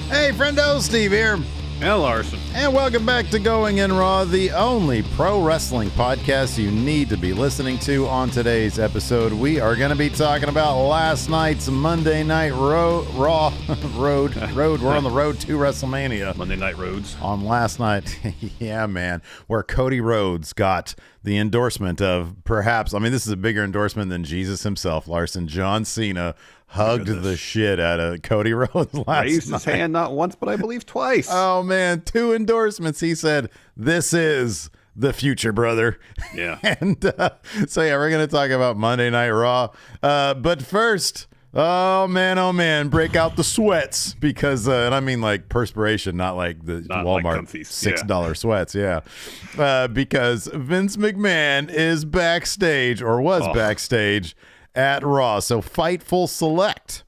Hey, friendo, Steve here. And Larson. And welcome back to Going in Raw, the only pro wrestling podcast you need to be listening to. On today's episode, we are going to be talking about last night's Monday Night Raw road. We're on the road to WrestleMania. Monday Night Rhodes. On last night, yeah, man, where Cody Rhodes got the endorsement of perhaps, I mean, this is a bigger endorsement than Jesus himself, Larson. John Cena hugged the shit out of Cody Rhodes last night. Raised his hand not once, but I believe twice. Oh, man, 2 endorsements. He said, "This is the future, brother." Yeah. And so, yeah, we're going to talk about Monday Night Raw. But first, oh, man, break out the sweats because, and I mean like perspiration, not like the Not Walmart like comfies. $6 sweats, yeah. Because Vince McMahon is backstage, or was backstage, at Raw. So Fightful Select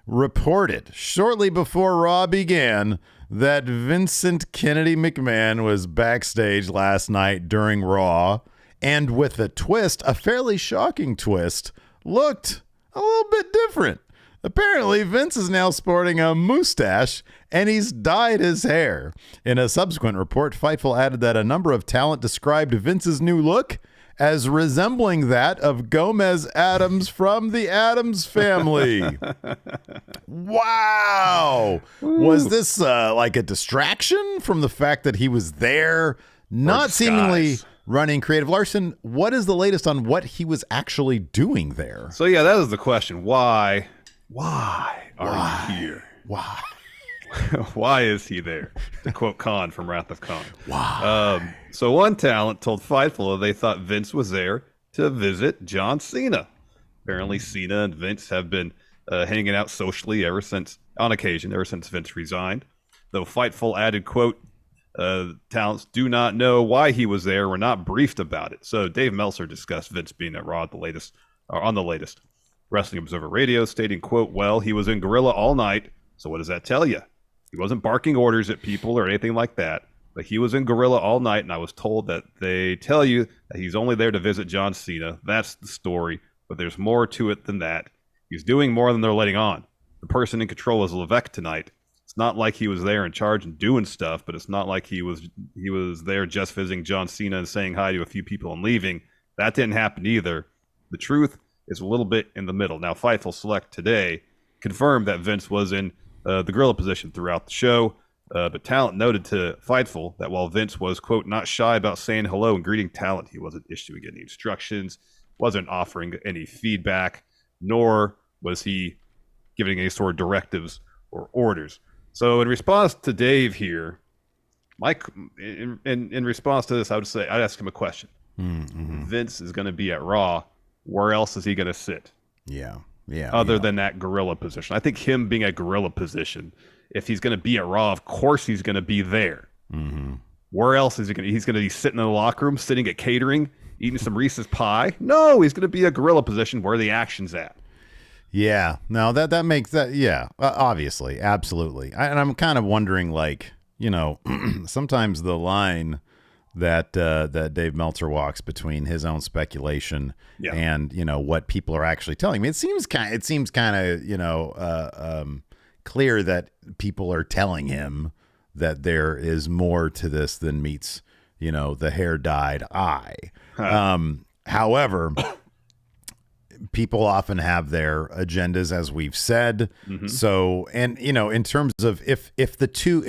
reported shortly before Raw began that Vincent Kennedy McMahon was backstage last night during Raw, and with a twist, a fairly shocking twist, looked a little bit different. Apparently, Vince is now sporting a mustache, and he's dyed his hair. In a subsequent report, Fightful added that a number of talent described Vince's new look as resembling that of Gomez Addams from the Addams Family. Wow. Ooh. Was this like a distraction from the fact that he was there, not seemingly running creative? Larson, what is the latest on what he was actually doing there? So, yeah, that is the question. Why are you here? Why? Why is he there? To quote Khan from Wrath of Khan. Why? So one talent told Fightful that they thought Vince was there to visit John Cena. Apparently, Cena and Vince have been hanging out socially ever since Vince resigned. Though Fightful added, quote, talents do not know why he was there. We're not briefed about it. So Dave Meltzer discussed Vince being at Raw on the latest Wrestling Observer Radio, stating, quote, well, he was in Gorilla all night. So what does that tell you? He wasn't barking orders at people or anything like that, but he was in Gorilla all night, and I was told that they tell you that he's only there to visit John Cena. That's the story, but there's more to it than that. He's doing more than they're letting on. The person in control is Levesque tonight. It's not like he was there in charge and doing stuff, but it's not like he was there just visiting John Cena and saying hi to a few people and leaving. That didn't happen either. The truth is a little bit in the middle. Now, Fightful Select today confirmed that Vince was in the gorilla position throughout the show, but talent noted to Fightful that while Vince was, quote, not shy about saying hello and greeting talent, he wasn't issuing any instructions, wasn't offering any feedback, nor was he giving any sort of directives or orders. So in response to Dave here, Mike, in response to this, I'd ask him a question. Mm-hmm. Vince is going to be at Raw. Where else is he going to sit? Yeah. Other than that gorilla position. I think him being a gorilla position, if he's going to be at Raw, of course he's going to be there. Mm-hmm. Where else is he going to? He's going to be sitting in the locker room, sitting at catering, eating some Reese's pie. No, he's going to be a gorilla position where the action's at. Yeah. No, that makes that. Yeah. Obviously, absolutely. And I'm kind of wondering, like, you know, sometimes the line that Dave Meltzer walks between his own speculation and, you know, what people are actually telling me. It seems kind of, you know, clear that people are telling him that there is more to this than meets, you know, the hair dyed eye. However, people often have their agendas, as we've said. Mm-hmm. So, and, you know, in terms of if the two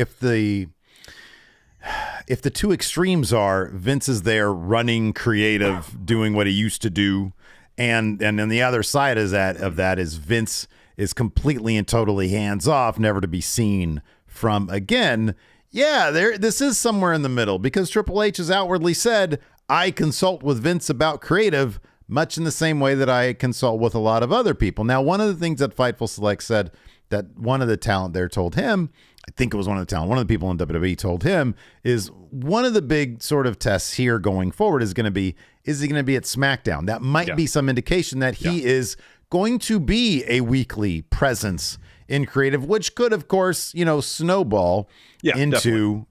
extremes are Vince is there running creative, doing what he used to do, and then the other side of that is Vince is completely and totally hands off, never to be seen from again. Yeah, this is somewhere in the middle, because Triple H has outwardly said, I consult with Vince about creative, much in the same way that I consult with a lot of other people. Now, one of the things that Fightful Select said that one of the talent there told him, I think it was one of the people in WWE told him, is one of the big sort of tests here going forward is he going to be at SmackDown? That might be some indication that he is going to be a weekly presence in creative, which could, of course, snowball into,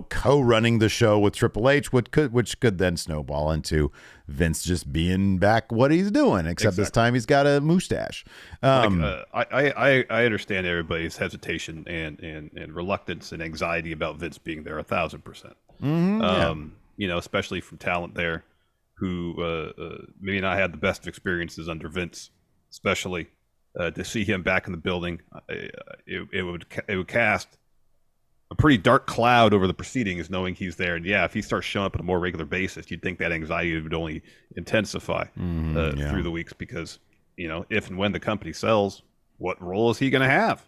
co-running the show with Triple H, which could then snowball into Vince just being back what he's doing, except this time he's got a mustache. I understand everybody's hesitation and reluctance and anxiety about Vince being there 1,000%. Especially from talent there who maybe not had the best of experiences under Vince, especially to see him back in the building. It would cast a pretty dark cloud over the proceedings, knowing he's there. And if he starts showing up on a more regular basis, you'd think that anxiety would only intensify through the weeks, because if and when the company sells, what role is he going to have?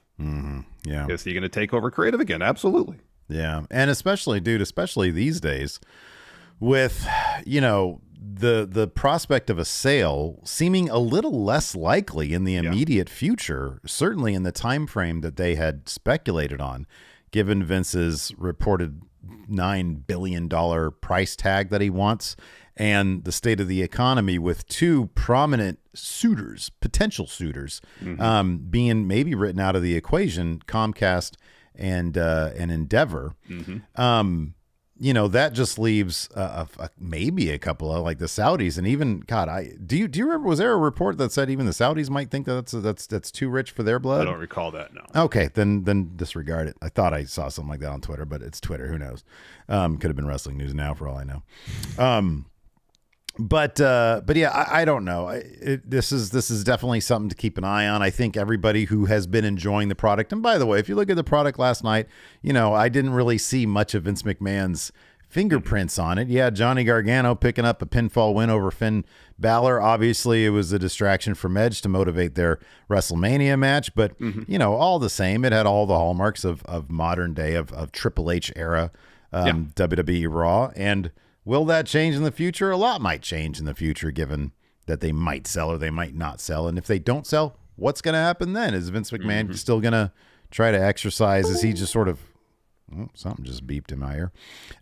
Is he going to take over creative again? Absolutely. Yeah, and especially these days, with the prospect of a sale seeming a little less likely in the immediate future, certainly in the time frame that they had speculated on, given Vince's reported $9 billion price tag that he wants, and the state of the economy with two prominent potential suitors, being maybe written out of the equation, Comcast and Endeavor. That just leaves maybe a couple of, like, the Saudis, and even do you remember, was there a report that said even the Saudis might think that's too rich for their blood? I don't recall that. No. Okay, then disregard it. I thought I saw something like that on Twitter, but it's Twitter. Who knows? Could have been Wrestling News Now for all I know. But yeah, I don't know. This is definitely something to keep an eye on. I think everybody who has been enjoying the product, and by the way, if you look at the product last night, I didn't really see much of Vince McMahon's fingerprints on it. Yeah, Johnny Gargano picking up a pinfall win over Finn Balor. Obviously, it was a distraction from Edge to motivate their WrestleMania match, but all the same, it had all the hallmarks of modern day of Triple H era WWE Raw. And will that change in the future? A lot might change in the future, given that they might sell or they might not sell. And if they don't sell, what's going to happen then? Is Vince McMahon still going to try to exercise? Is he just sort of, something just beeped in my ear?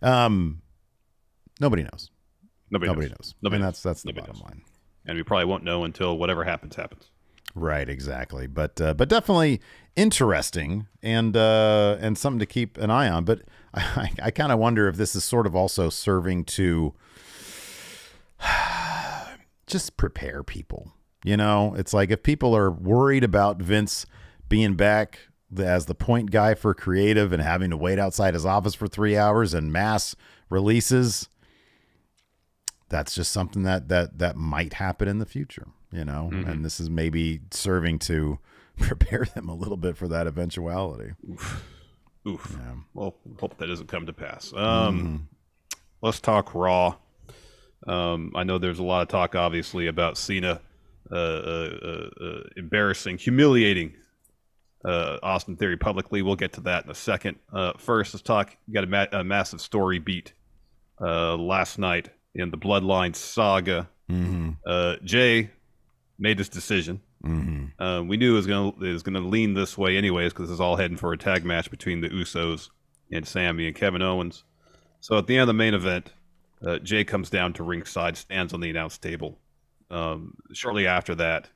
Nobody knows. Nobody knows. And that's the bottom line. And we probably won't know until whatever happens. Right, exactly. But definitely interesting and something to keep an eye on. But I kind of wonder if this is sort of also serving to just prepare people. It's like, if people are worried about Vince being back as the point guy for creative and having to wait outside his office for 3 hours and mass releases, that's just something that might happen in the future. And this is maybe serving to prepare them a little bit for that eventuality. Oof. Yeah. Well, hope that doesn't come to pass. Let's talk Raw. I know there's a lot of talk, obviously, about Cena embarrassing, humiliating Austin Theory publicly. We'll get to that in a second. First, let's talk. You got a massive story beat last night in the Bloodline saga. Jay made his decision. We knew it was gonna lean this way anyways, because it's all heading for a tag match between the Usos and Sami and Kevin Owens. So at the end of the main event, Jay comes down to ringside, stands on the announce table. Shortly after that,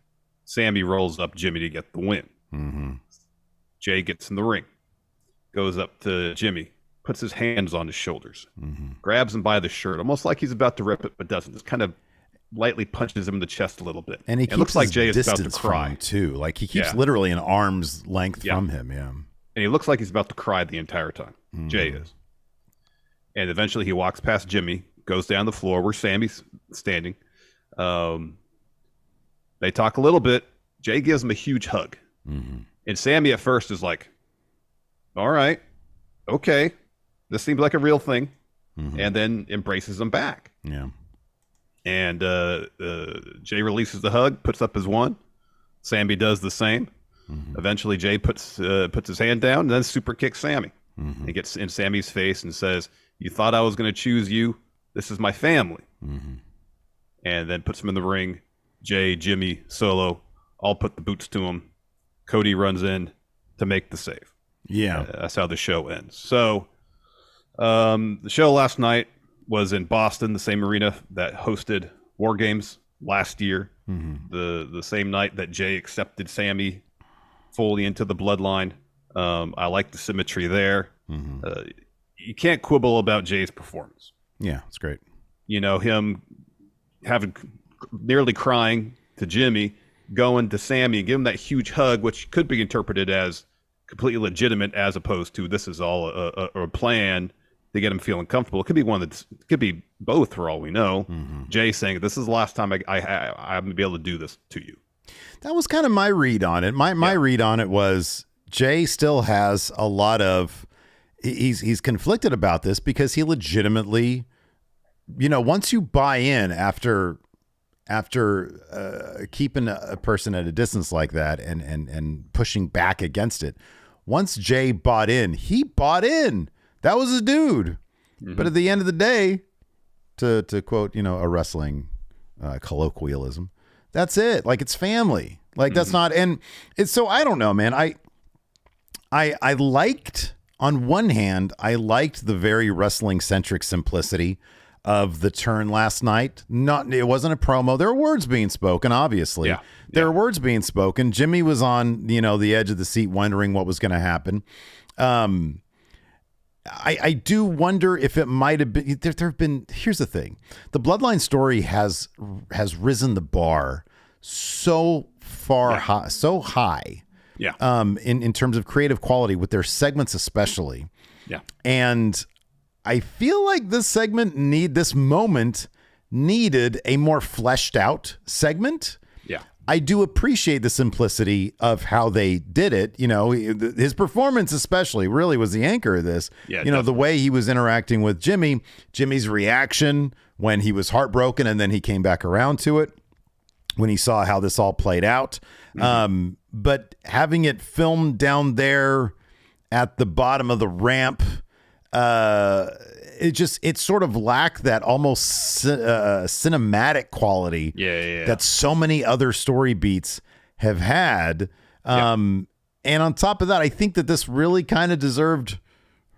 Sami rolls up Jimmy to get the win. Jay gets in the ring, goes up to Jimmy, puts his hands on his shoulders, grabs him by the shirt, almost like he's about to rip it, but doesn't. Just kind of lightly punches him in the chest a little bit. And it looks like Jay is about to cry too. Like, he keeps literally an arm's length from him. Yeah. And he looks like he's about to cry the entire time. Jay is. And eventually he walks past Jimmy, goes down the floor where Sami's standing. They talk a little bit. Jay gives him a huge hug. And Sami at first is like, all right, okay, this seems like a real thing. And then embraces him back. Yeah. And Jay releases the hug, puts up his one. Sami does the same. Eventually, Jay puts his hand down and then super kicks Sami. He gets in Sami's face and says, "You thought I was going to choose you? This is my family." And then puts him in the ring. Jay, Jimmy, Solo all put the boots to him. Cody runs in to make the save. Yeah. That's how the show ends. So the show last night was in Boston, the same arena that hosted War Games last year. The same night that Jay accepted Sami fully into the bloodline. I like the symmetry there. You can't quibble about Jay's performance. Yeah, it's great. You know, him nearly crying to Jimmy, going to Sami and give him that huge hug, which could be interpreted as completely legitimate, as opposed to this is all a plan to get him feeling comfortable. It could be it could be both for all we know. Jay saying, this is the last time I'm going to be able to do this to you. That was kind of my read on it. My read on it was Jay still has a lot of, he's conflicted about this because he legitimately, you know, once you buy in after keeping a person at a distance like that and pushing back against it, once Jay bought in, he bought in. That was his dude. But at the end of the day, to quote, you know, a wrestling colloquialism, that's it. Like, it's family. Like, that's not, and it's, so I don't know, man. I liked, on one hand, I liked the very wrestling centric simplicity of the turn last night. It wasn't a promo. There were words being spoken, obviously. There were words being spoken. Jimmy was on, you know, the edge of the seat wondering what was going to happen. I do wonder if it might have been, there have been, here's the thing. The Bloodline story has risen the bar so far high, so high. In terms of creative quality with their segments, especially. And I feel like this moment needed a more fleshed out segment. I do appreciate the simplicity of how they did it. You know, his performance especially really was the anchor of this. You know, the way he was interacting with Jimmy's reaction when he was heartbroken and then he came back around to it when he saw how this all played out. But having it filmed down there at the bottom of the ramp, it sort of lacked that almost cinematic quality that so many other story beats have had. And on top of that, I think that this really kind of deserved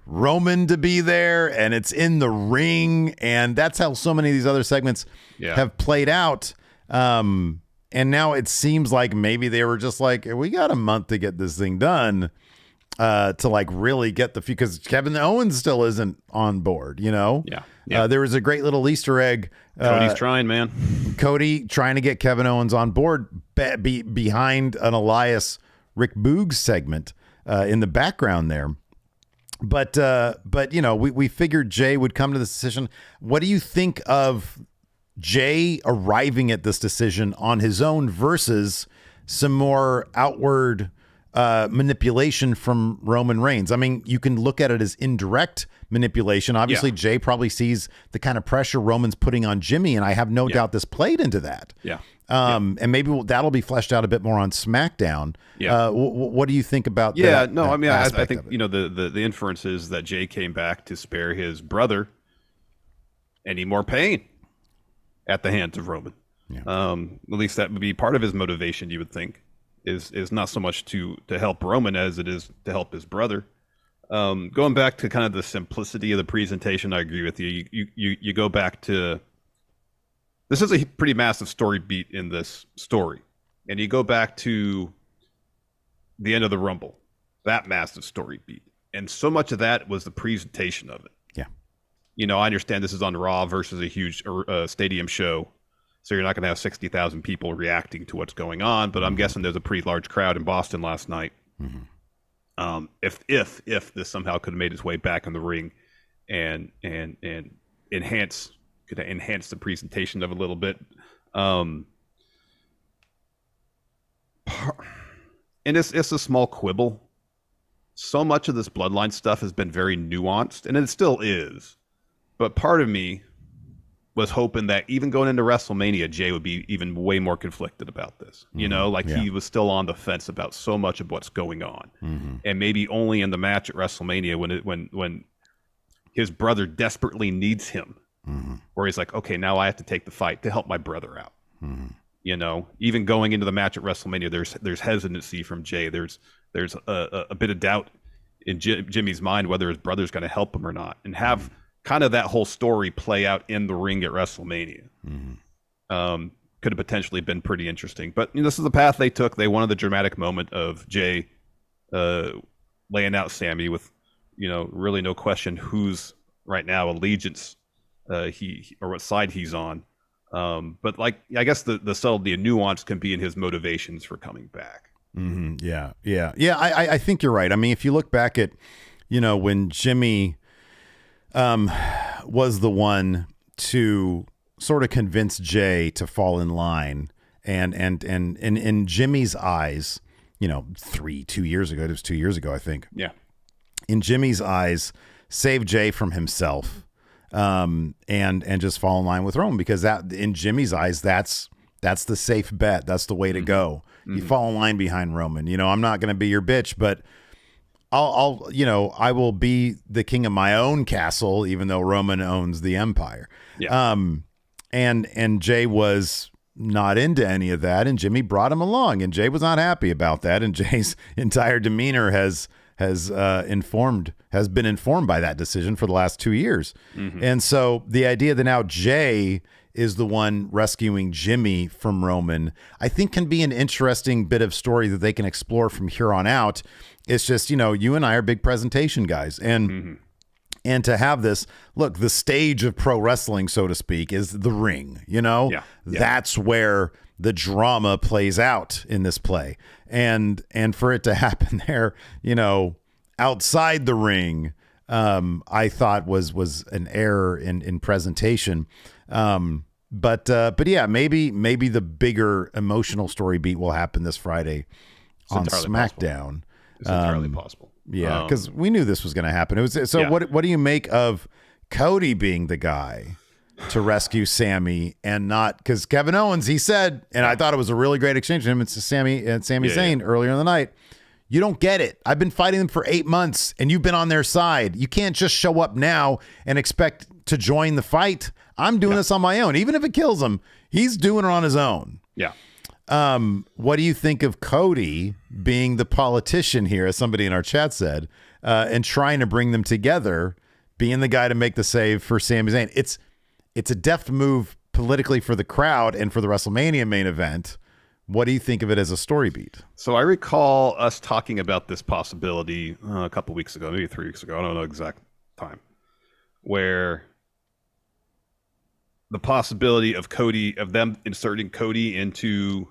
Roman to be there, and it's in the ring, and that's how so many of these other segments have played out. And now it seems like maybe they were just like, we got a month to get this thing done. To like really get because Kevin Owens still isn't on board, you know? There was a great little Easter egg. Cody's trying, man. Cody trying to get Kevin Owens on board behind an Elias Rick Boogs segment in the background there. But you know, we figured Jay would come to this decision. What do you think of Jay arriving at this decision on his own versus some more outward manipulation from Roman Reigns? I mean, you can look at it as indirect manipulation. Obviously, Jay probably sees the kind of pressure Roman's putting on Jimmy, and I have no doubt this played into that. And maybe that'll be fleshed out a bit more on SmackDown. What do you think about that? No, I mean, I think, you know, the inference is that Jay came back to spare his brother any more pain at the hands of Roman. At least that would be part of his motivation, you would think. Is not so much to help Roman as it is to help his brother. Going back to kind of the simplicity of the presentation, I agree with you. You go back to, this is a pretty massive story beat in this story, and you go back to the end of the Rumble, that massive story beat, and so much of that was the presentation of it. You know, I understand this is on Raw versus a huge stadium show. So you're not going to have 60,000 people reacting to what's going on, but I'm guessing there's a pretty large crowd in Boston last night. If this somehow could have made its way back in the ring and enhance the presentation of it a little bit, and it's a small quibble. So much of this Bloodline stuff has been very nuanced, and it still is. But part of me was hoping that even going into WrestleMania, Jay would be even way more conflicted about this. You know, like he was still on the fence about so much of what's going on. And maybe only in the match at WrestleMania when his brother desperately needs him, where he's like, okay, now I have to take the fight to help my brother out. You know, even going into the match at WrestleMania, there's hesitancy from Jay. There's a bit of doubt in Jimmy's mind whether his brother's going to help him or not, and have kind of that whole story play out in the ring at WrestleMania. could have potentially been pretty interesting. But this is the path they took. They wanted the dramatic moment of Jey laying out Sami with, really no question who's right now allegiance he or what side he's on. But I guess the subtlety and nuance can be in his motivations for coming back. Mm-hmm. Yeah. I think you're right. I mean, if you look back at, when Jimmy was the one to sort of convince Jey to fall in line, and in Jimmy's eyes, 2 years ago, it was 2 years ago, I think. Yeah. In Jimmy's eyes, save Jey from himself, and just fall in line with Roman, because that, in Jimmy's eyes, that's the safe bet. That's the way to go. You fall in line behind Roman. I'm not going to be your bitch, but I will be the king of my own castle, even though Roman owns the empire. Yeah. And Jey was not into any of that, and Jimmy brought him along, and Jey was not happy about that, and Jey's entire demeanor has been informed by that decision for the last 2 years. And so the idea that now Jey is the one rescuing Jimmy from Roman, I think can be an interesting bit of story that they can explore from here on out. It's just, you and I are big presentation guys, and to have this, look, the stage of pro wrestling, so to speak, is the ring, That's where the drama plays out in this play. And for it to happen there, outside the ring, I thought was an error in presentation. But yeah, maybe the bigger emotional story beat will happen this Friday on SmackDown. It's entirely possible. Yeah, because we knew this was going to happen. What do you make of Cody being the guy to rescue Sami, and not, because Kevin Owens, he said, and I thought it was a really great exchange with him and Sami Zayn earlier in the night. You don't get it. I've been fighting them for 8 months, and you've been on their side. You can't just show up now and expect to join the fight. I'm doing this on my own. Even if it kills him, he's doing it on his own. Yeah. What do you think of Cody being the politician here, as somebody in our chat said, and trying to bring them together, being the guy to make the save for Sami Zayn? It's a deft move politically for the crowd and for the WrestleMania main event. What do you think of it as a story beat? So I recall us talking about this possibility a couple weeks ago, maybe 3 weeks ago. I don't know the exact time, where the possibility of them inserting Cody into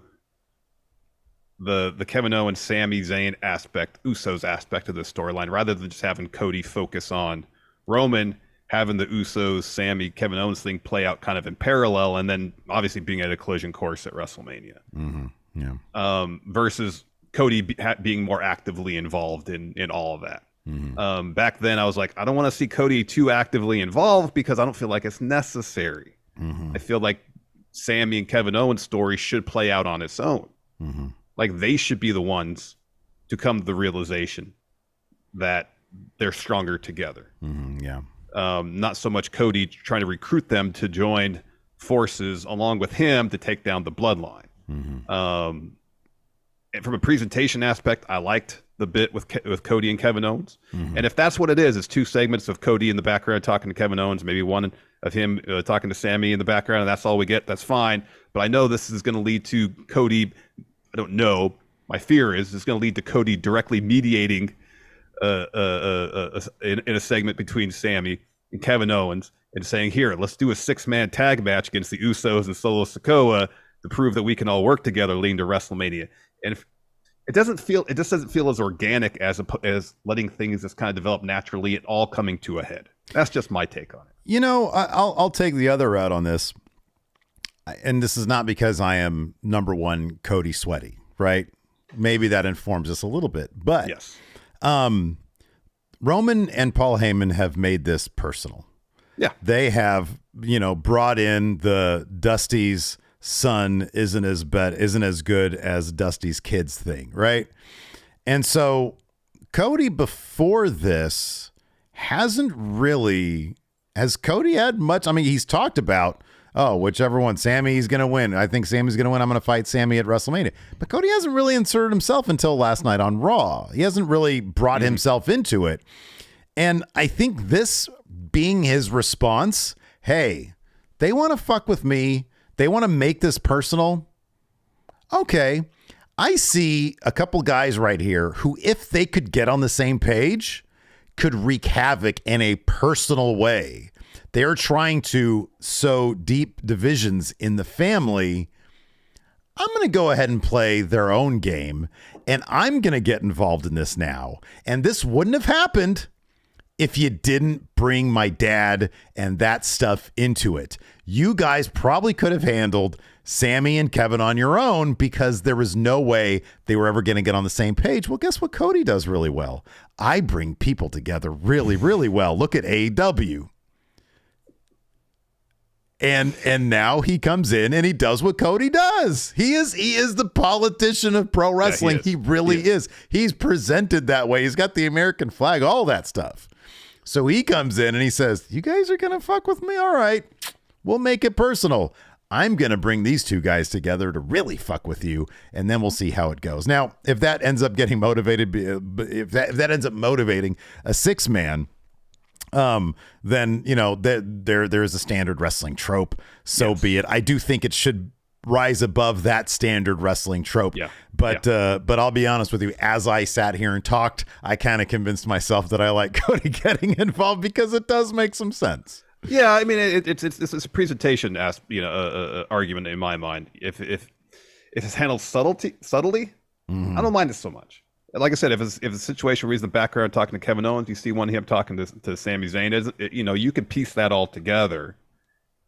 the Kevin Owens, Sami Zayn aspect, Usos aspect of the storyline, rather than just having Cody focus on Roman, having the Usos, Sami, Kevin Owens thing play out kind of in parallel, and then obviously being at a collision course at WrestleMania. Yeah. Versus Cody being more actively involved in all of that. Back then, I was like, I don't want to see Cody too actively involved because I don't feel like it's necessary. I feel like Sami and Kevin Owens' story should play out on its own. Like, they should be the ones to come to the realization that they're stronger together. Yeah. Not so much Cody trying to recruit them to join forces along with him to take down the Bloodline. And from a presentation aspect, I liked the bit with Cody and Kevin Owens. And if that's what it is, it's 2 segments of Cody in the background talking to Kevin Owens, maybe one of him talking to Sami in the background, and that's all we get. That's fine. But I know this is going to lead to Cody. I don't know. My fear is it's going to lead to Cody directly mediating in a segment between Sami and Kevin Owens and saying, here, let's do a 6-man tag match against the Usos and Solo Sikoa to prove that we can all work together leading to WrestleMania. And if it just doesn't feel as organic as letting things just kind of develop naturally, it all coming to a head. That's just my take on it. I'll take the other route on this. And this is not because I am number one Cody sweaty, right? Maybe that informs us a little bit, but yes. Roman and Paul Heyman have made this personal. Yeah. They have, brought in the Dusty's son isn't as good as Dusty's kids thing, right? And so Cody before this has Cody had much? I mean, he's talked about, whichever one, Sami's going to win. I think Sami's going to win. I'm going to fight Sami at WrestleMania. But Cody hasn't really inserted himself until last night on Raw. He hasn't really brought himself into it. And I think this being his response, hey, they want to fuck with me. They want to make this personal. Okay. I see a couple guys right here who, if they could get on the same page, could wreak havoc in a personal way. They're trying to sow deep divisions in the family. I'm going to go ahead and play their own game, and I'm going to get involved in this now. And this wouldn't have happened if you didn't bring my dad and that stuff into it. You guys probably could have handled Sami and Kevin on your own because there was no way they were ever going to get on the same page. Well, guess what Cody does really well? I bring people together really, really well. Look at AEW. And now he comes in and he does what Cody does. He is the politician of pro wrestling. He really is. He's presented that way. He's got the American flag, all that stuff. So he comes in and he says, you guys are going to fuck with me? All right, we'll make it personal. I'm going to bring these two guys together to really fuck with you, and then we'll see how it goes. Now, if that ends up getting motivated, if that ends up motivating a 6-man, then, you know, there is a standard wrestling trope. So be it. I do think it should rise above that standard wrestling trope. Yeah. But I'll be honest with you, as I sat here and talked, I kind of convinced myself that I like Cody getting involved because it does make some sense. Yeah, I mean, it's a presentation argument in my mind. If it's handled subtly, I don't mind it so much. Like I said, if it's a situation where he's in the background talking to Kevin Owens, you see him talking to Sami Zayn, you can piece that all together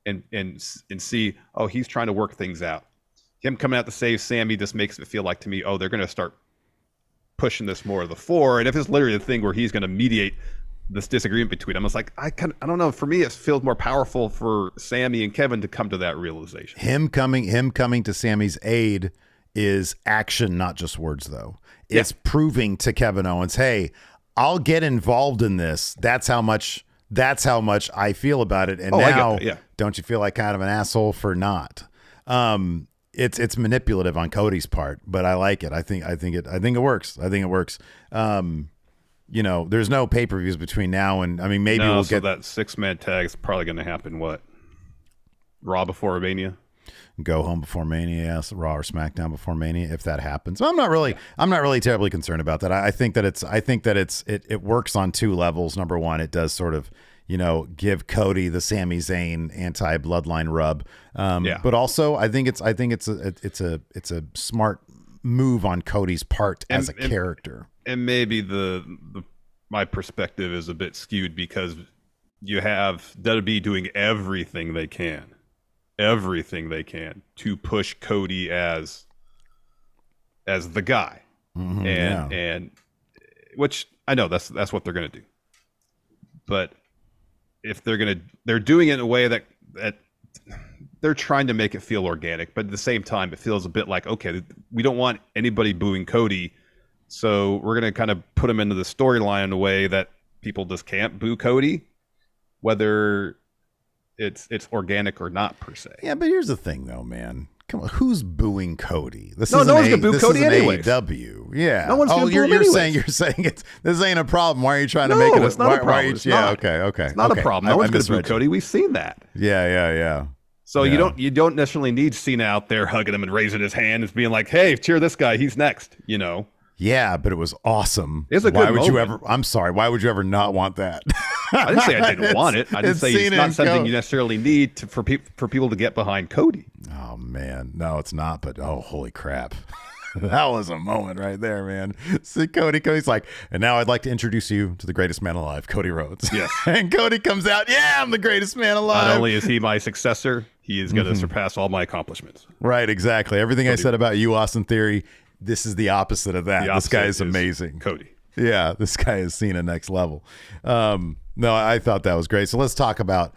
and see, oh, he's trying to work things out. Him coming out to save Sami just makes it feel like to me, oh, they're going to start pushing this more to the fore. And if it's literally the thing where he's going to mediate this disagreement between them, it's like, I don't know. For me, it feels more powerful for Sami and Kevin to come to that realization. Him coming to Sami's aid is action, not just words, though. It's proving to Kevin Owens, hey, I'll get involved in this. That's how much I feel about it. And now, don't you feel like kind of an asshole for not? It's manipulative on Cody's part, but I like it. I think it works. I think it works. You know, there's no pay-per-views between now and, I mean, maybe we'll get that 6-man tag is probably going to happen. What? Raw before Mania? Go home before Mania, yes. Raw or SmackDown before Mania, if that happens. I'm not really terribly concerned about that. I think that it works on two levels. Number one, it does sort of, you know, give Cody the Sami Zayn anti-bloodline rub. But also I think it's a smart move on Cody's part as a character. And maybe my perspective is a bit skewed because you have WWE doing everything they can to push Cody as the guy. And which I know that's what they're going to do. But if they're doing it in a way that they're trying to make it feel organic, but at the same time it feels a bit like, okay, we don't want anybody booing Cody, so we're going to kind of put him into the storyline in a way that people just can't boo Cody, whether it's organic or not per se. Yeah, but here's the thing though, man. Come on, who's booing Cody? No one's gonna boo Cody anyway. AEW, yeah. No one's gonna boo him you're saying this ain't a problem. Why are you trying to make it? It's not a problem. Okay. It's not a problem. No one's gonna boo Cody. We've seen that. Yeah. So you don't necessarily need Cena out there hugging him and raising his hand and being like, "Hey, cheer this guy. He's next." You know. Yeah, but it was awesome. It's a good moment. I'm sorry. Why would you ever not want that? I didn't say I didn't want it. I didn't say it's not something you necessarily need for people to get behind Cody. Oh man, no, it's not. But oh, holy crap, that was a moment right there, man. See, Cody's like, and now I'd like to introduce you to the greatest man alive, Cody Rhodes. Yes, and Cody comes out. Yeah, I'm the greatest man alive. Not only is he my successor, he is going to surpass all my accomplishments. Right, exactly. Everything Cody. I said about you, Austin Theory. This is the opposite of that. This guy is amazing. Cody. Yeah, this guy is Cena next level. No, I thought that was great. So let's talk about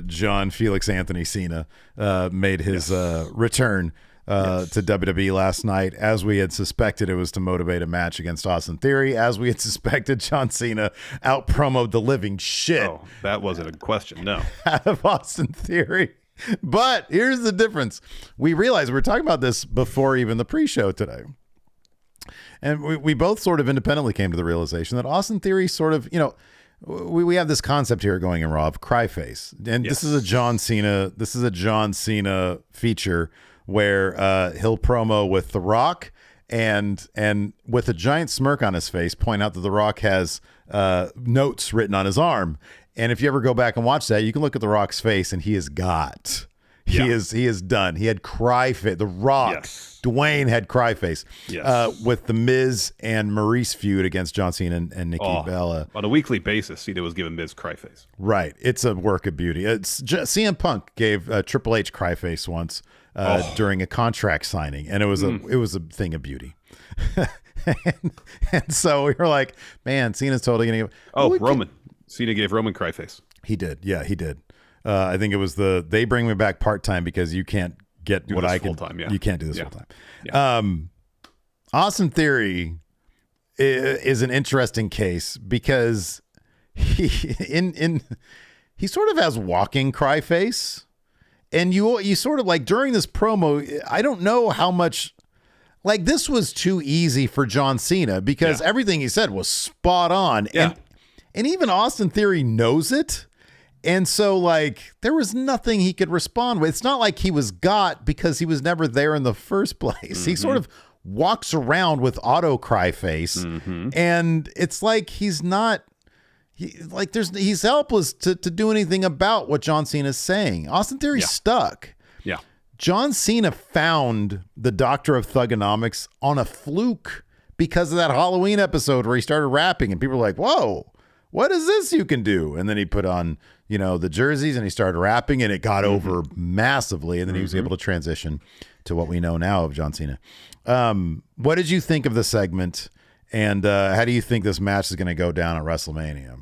John Felix Anthony Cena made his return to WWE last night. As we had suspected, it was to motivate a match against Austin Theory. As we had suspected, John Cena out-promoed the living shit. Oh, that wasn't a question, no. Out of Austin Theory. But here's the difference. We realized we were talking about this before even the pre-show today. And we both sort of independently came to the realization that Austin Theory sort of, you know, we have this concept here going in Raw of cry face, and this is a John Cena feature where he'll promo with The Rock and with a giant smirk on his face point out that The Rock has notes written on his arm. And if you ever go back and watch that, you can look at The Rock's face and he is done. He had cry face. The Rock, Dwayne had cry face. With the Miz and Maurice feud against John Cena and Nikki Bella. On a weekly basis, Cena was giving Miz cry face. Right. It's a work of beauty. CM Punk gave Triple H cry face once during a contract signing, and it was a thing of beauty. and so we were like, man, Cena's totally going to give... Roman. Cena gave Roman cry face. He did. Yeah, he did. I think it was they bring me back part-time because you can't get what I can. Full-time, you can't do this full-time. Yeah. Austin Theory is an interesting case because he sort of has walking cry face, and you sort of like during this promo, I don't know how much like this was too easy for John Cena because everything he said was spot on, and even Austin Theory knows it. And so, like, there was nothing he could respond with. It's not like he was got because he was never there in the first place. He sort of walks around with auto cry face, and it's like he's not, he's helpless to do anything about what John Cena's saying. Austin Theory's stuck. Yeah. John Cena found the Doctor of Thugonomics on a fluke because of that Halloween episode where he started rapping, and people were like, whoa, what is this you can do? And then he put on, the jerseys and he started rapping, and it got over massively. And then he was able to transition to what we know now of John Cena. What did you think of the segment? And how do you think this match is going to go down at WrestleMania?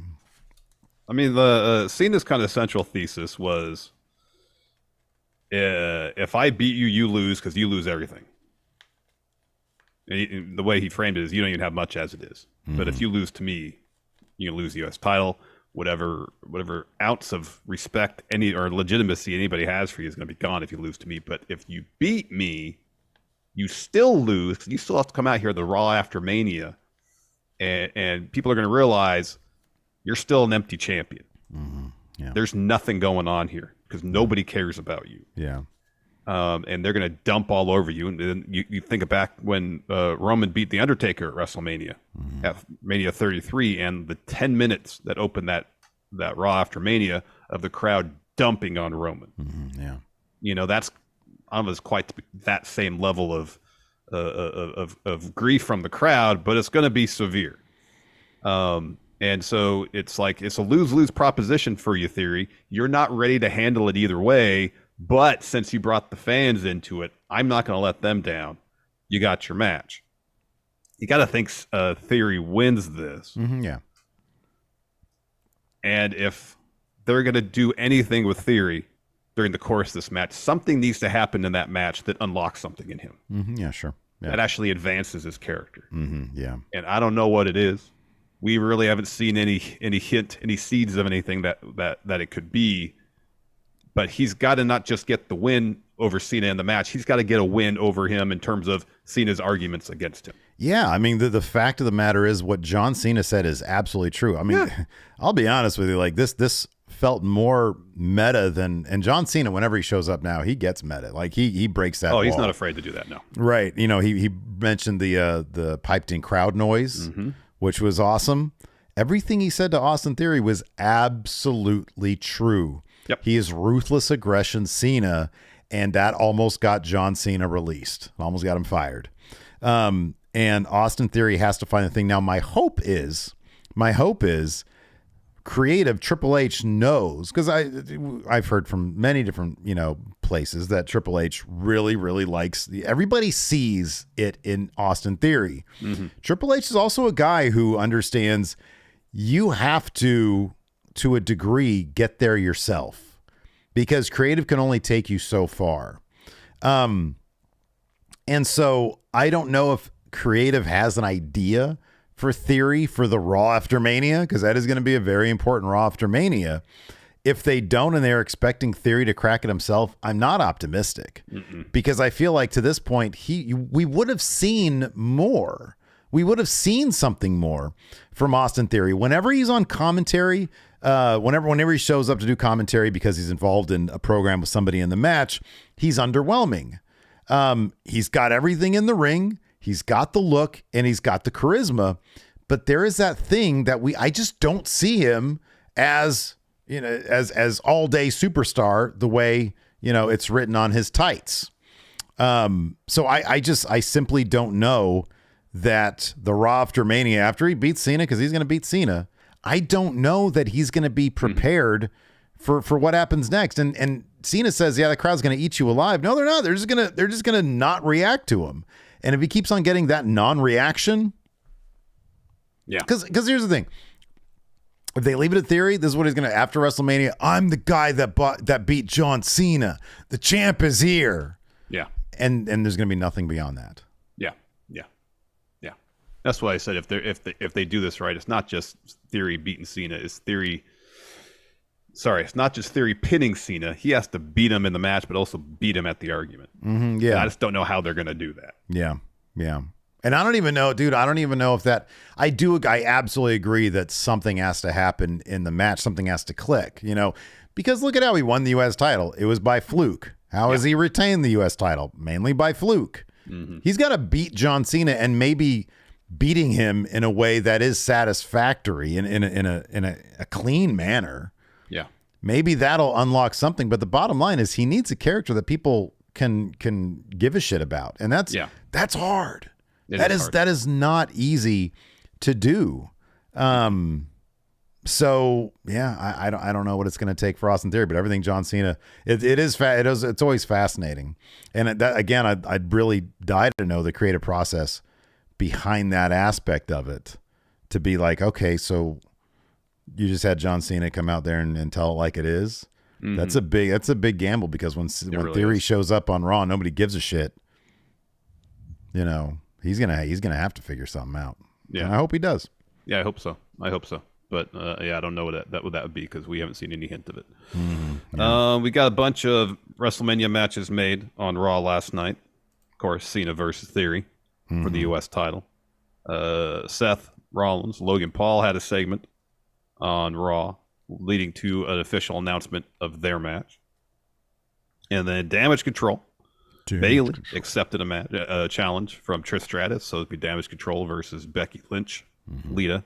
I mean, the Cena's kind of central thesis was, if I beat you, you lose because you lose everything. And the way he framed it is, you don't even have much as it is. But if you lose to me, you can lose the U.S. title. Whatever ounce of respect or legitimacy anybody has for you is going to be gone if you lose to me. But if you beat me, you still lose. You still have to come out here the Raw after Mania, and people are going to realize you're still an empty champion. There's nothing going on here because nobody cares about you. And they're going to dump all over you. And then you think back when Roman beat The Undertaker at WrestleMania, at Mania 33, and the 10 minutes that opened that Raw after Mania of the crowd dumping on Roman. That's almost quite that same level of grief from the crowd, but it's going to be severe. And so it's like it's a lose-lose proposition for you, Theory. You're not ready to handle it either way. But since you brought the fans into it, I'm not going to let them down. You got your match. You got to think Theory wins this. And if they're going to do anything with Theory during the course of this match, something needs to happen in that match that unlocks something in him. That actually advances his character. And I don't know what it is. We really haven't seen any hint, any seeds of anything that it could be. But he's got to not just get the win over Cena in the match. He's got to get a win over him in terms of Cena's arguments against him. Yeah, I mean, the fact of the matter is what John Cena said is absolutely true. I mean, I'll be honest with you. Like this felt more meta than, and John Cena, whenever he shows up now, he gets meta. Like he breaks that wall. He's not afraid to do that now. Right. He mentioned the piped in crowd noise, which was awesome. Everything he said to Austin Theory was absolutely true. He is ruthless aggression Cena, and that almost got John Cena released. Almost got him fired. And Austin Theory has to find the thing. Now, my hope is creative Triple H knows, because I've heard from many different places that Triple H really, really likes everybody sees it in Austin Theory. Triple H is also a guy who understands you have to a degree, get there yourself, because creative can only take you so far. And so I don't know if creative has an idea for Theory for the Raw after Mania, because that is going to be a very important Raw after Mania. If they don't and they're expecting Theory to crack it himself, I'm not optimistic, because I feel like to this point we would have seen more. We would have seen something more from Austin Theory. Whenever he's on commentary, whenever he shows up to do commentary because he's involved in a program with somebody in the match, he's underwhelming. He's got everything in the ring. He's got the look and he's got the charisma, but there is that thing that I just don't see him as, as all day superstar, the way, it's written on his tights. So I simply don't know that the Raw after Mania, after he beats Cena, because he's going to beat Cena, I don't know that he's going to be prepared for what happens next. And Cena says, yeah, the crowd's going to eat you alive. No, they're not. They're just going to not react to him. And if he keeps on getting that non-reaction, yeah, because here's the thing. If they leave it at Theory, this is what he's going to, after WrestleMania, I'm the guy that beat John Cena. The champ is here. Yeah. And there's going to be nothing beyond that. Yeah. That's why I said if they do this right, it's not just Theory beating Cena. It's not just Theory pinning Cena. He has to beat him in the match, but also beat him at the argument. Mm-hmm, yeah. And I just don't know how they're going to do that. Yeah. And I don't even know, dude. I don't even know if that. I absolutely agree that something has to happen in the match. Something has to click, because look at how he won the U.S. title. It was by fluke. How has he retained the U.S. title? Mainly by fluke. Mm-hmm. He's got to beat John Cena, and maybe beating him in a way that is satisfactory in a clean manner. Yeah. Maybe that'll unlock something. But the bottom line is he needs a character that people can give a shit about. And that's hard. That is not easy to do. So yeah, I don't know what it's going to take for Austin Theory, but everything John Cena, it's always fascinating. And again, I'd really die to know the creative process behind that aspect of it, to be like, okay, so you just had John Cena come out there and tell it like it is. Mm-hmm. That's a big gamble, because when really Theory shows up on Raw, nobody gives a shit. He's gonna have to figure something out. Yeah, and I hope he does. Yeah, I hope so. But I don't know what that would be, because we haven't seen any hint of it. Mm-hmm. Yeah. We got a bunch of WrestleMania matches made on Raw last night. Of course, Cena versus Theory for the U.S. title. Seth Rollins, Logan Paul had a segment on Raw, leading to an official announcement of their match. And then Damage Control. Bayley accepted a challenge from Trish Stratus, so it'd be Damage Control versus Becky Lynch, Lita,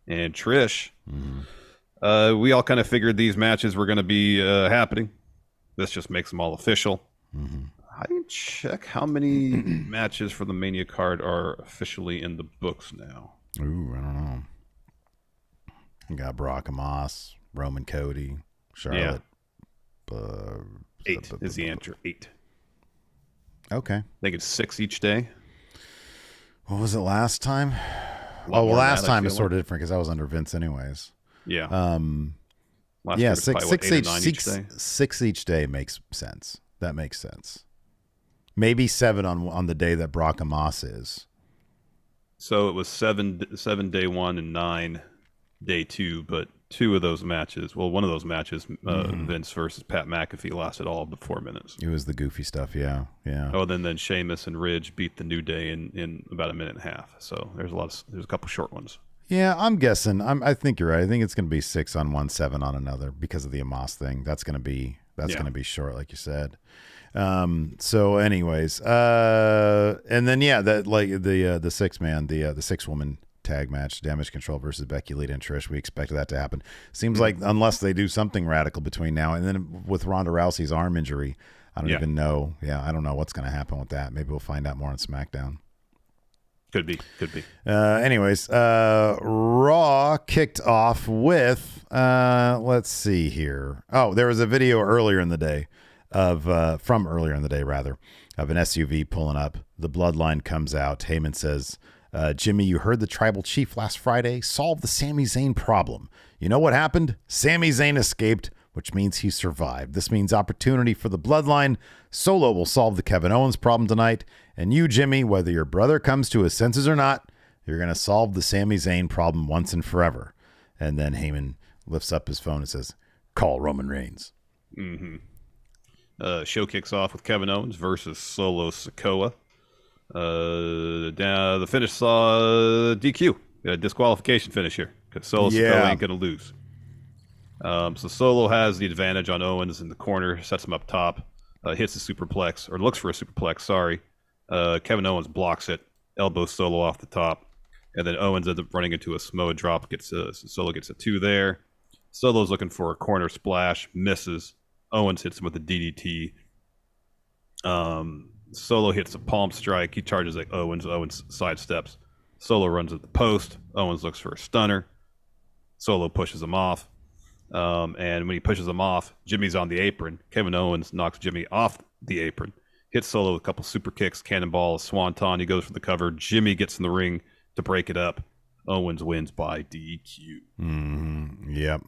and Trish. Mm-hmm. We all kind of figured these matches were going to be happening. This just makes them all official. Mm-hmm. I didn't check how many matches for the Mania card are officially in the books now. Ooh, I don't know. We got Brock and Moss, Roman Cody, Charlotte. Yeah. 8 is the answer. 8. Okay. I think it's 6 each day. What was it last time? Last time is sort of different because I was under Vince anyways. Yeah. Six each day makes sense. That makes sense. Maybe 7 on the day that Brock and Moss is. So it was 7 day 1 and 9 day 2, but 2 of those matches, one of those matches, Vince versus Pat McAfee, lasted all of the 4 minutes. It was the goofy stuff, yeah. Oh, then Sheamus and Ridge beat the New Day in about a minute and a half. So there's a couple short ones. Yeah, I'm guessing. I think you're right. I think it's going to be 6 on one, 7 on another because of the Amos thing. That's going to be short, like you said. So anyways, and then the 6-man, the 6-woman tag match, Damage Control versus Becky, Lita, and Trish. We expected that to happen. Seems like unless they do something radical between now and then, with Ronda Rousey's arm injury, I don't even know. Yeah, I don't know what's going to happen with that. Maybe we'll find out more on SmackDown. Could be. Anyways, Raw kicked off with let's see here. Oh, there was a video earlier in the day of an SUV pulling up. The Bloodline comes out. Heyman says, Jimmy, you heard the tribal chief last Friday solve the Sami Zayn problem. You know what happened? Sami Zayn escaped, which means he survived. This means opportunity for the Bloodline. Solo will solve the Kevin Owens problem tonight. And you, Jimmy, whether your brother comes to his senses or not, you're going to solve the Sami Zayn problem once and forever. And then Heyman lifts up his phone and says, call Roman Reigns. Mm-hmm. Show kicks off with Kevin Owens versus Solo Sikoa. The finish saw DQ, a disqualification finish here because Solo Sikoa ain't gonna lose. So Solo has the advantage on Owens in the corner, sets him up top, hits a superplex, or looks for a superplex, sorry. Kevin Owens blocks it, elbows Solo off the top, and then Owens ends up running into a Samoa drop, Solo gets a 2 there. Solo's looking for a corner splash, misses. Owens hits him with a DDT. Solo hits a palm strike. He charges at Owens. Owens sidesteps. Solo runs at the post. Owens looks for a stunner. Solo pushes him off. And when he pushes him off, Jimmy's on the apron. Kevin Owens knocks Jimmy off the apron. Hits Solo with a couple super kicks, cannonball, swanton. He goes for the cover. Jimmy gets in the ring to break it up. Owens wins by DQ. Yep.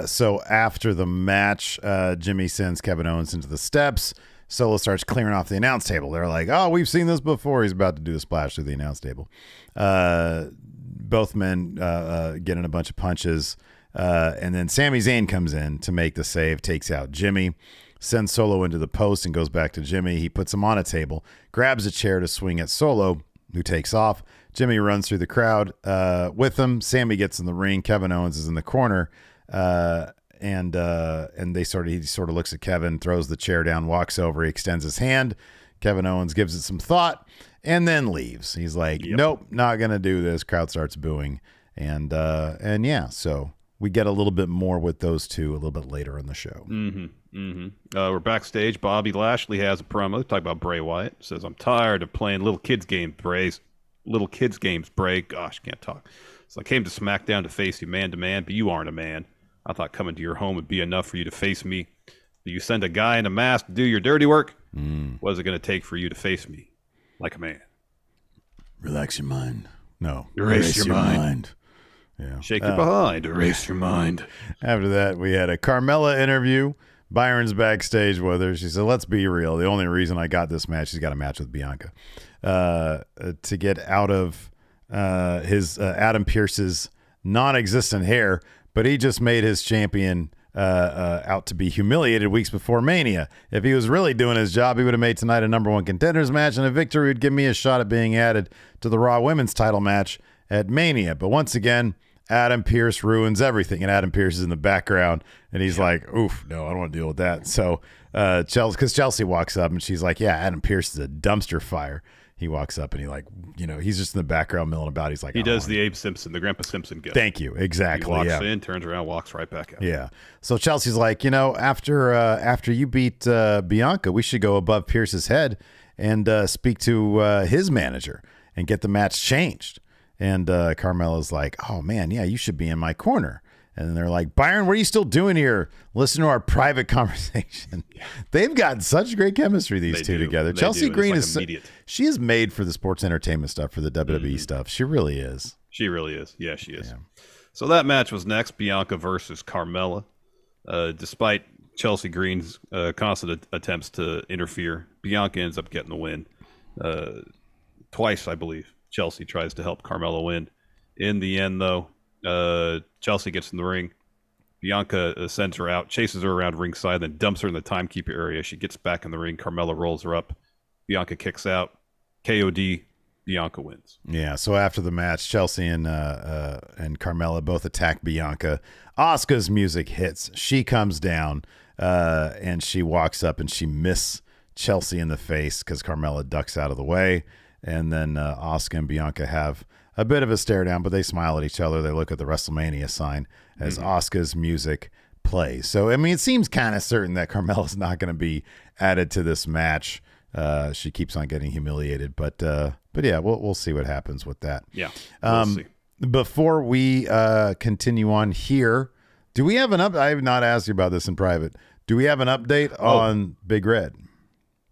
So after the match, Jimmy sends Kevin Owens into the steps. Solo starts clearing off the announce table. They're like, oh, we've seen this before. He's about to do the splash through the announce table. Both men get in a bunch of punches. And then Sami Zayn comes in to make the save, takes out Jimmy, sends Solo into the post and goes back to Jimmy. He puts him on a table, grabs a chair to swing at Solo, who takes off. Jimmy runs through the crowd with him. Sami gets in the ring. Kevin Owens is in the corner. And he sort of looks at Kevin, throws the chair down, walks over, he extends his hand. Kevin Owens gives it some thought and then leaves. He's like, nope, not going to do this. Crowd starts booing. And yeah, so we get a little bit more with those two a little bit later in the show. We're backstage. Bobby Lashley has a promo. Talk about Bray Wyatt. Says, I'm tired of playing little kids games, Bray. Gosh, can't talk. So I came to SmackDown to face you man to man, but you aren't a man. I thought coming to your home would be enough for you to face me. Do you send a guy in a mask to do your dirty work? What is it going to take for you to face me like a man? Relax your mind. No. Erase your mind. Yeah. Shake your behind. Erase your mind. After that, we had a Carmella interview. Byron's backstage with her. She said, let's be real. The only reason I got this match, she's got a match with Bianca, to get out of his Adam Pearce's non-existent hair, but he just made his champion out to be humiliated weeks before Mania. If he was really doing his job, he would have made tonight a number one contenders match, and a victory would give me a shot at being added to the Raw Women's title match at Mania. But once again, Adam Pearce ruins everything, and Adam Pearce is in the background, and he's like, oof, no, I don't want to deal with that. So Chelsea walks up, and she's like, yeah, Adam Pearce is a dumpster fire. He walks up, and he's just in the background milling about. He's like, he does the Abe Simpson, the Grandpa Simpson gift. Thank you, exactly. He walks in, turns around, walks right back out. Yeah. So Chelsea's like, after you beat Bianca, we should go above Pearce's head and speak to his manager and get the match changed. And Carmella's like, oh, man, yeah, you should be in my corner. And they're like, Byron, what are you still doing here? Listen to our private conversation. Yeah. They've got such great chemistry, these two together. Chelsea Green she is made for the sports entertainment stuff, for the WWE stuff. She really is. She really is. Yeah, she is. Yeah. So that match was next, Bianca versus Carmella. Despite Chelsea Green's constant attempts to interfere, Bianca ends up getting the win. Twice, I believe, Chelsea tries to help Carmella win. In the end, though, Chelsea gets in the ring. Bianca sends her out, chases her around ringside, then dumps her in the timekeeper area. She gets back in the ring. Carmella rolls her up. Bianca kicks out. KOD. Bianca wins. Yeah. So after the match, Chelsea and Carmella both attack Bianca. Asuka's music hits. She comes down and she walks up and she misses Chelsea in the face because Carmella ducks out of the way. And then Asuka and Bianca have a bit of a stare down, but they smile at each other. They look at the WrestleMania sign as Asuka's music plays. So, I mean, it seems kind of certain that Carmella's not going to be added to this match. She keeps on getting humiliated, but yeah, we'll see what happens with that. Yeah, we'll see. Before we continue on here, do we have I have not asked you about this in private. Do we have an update on Big Red?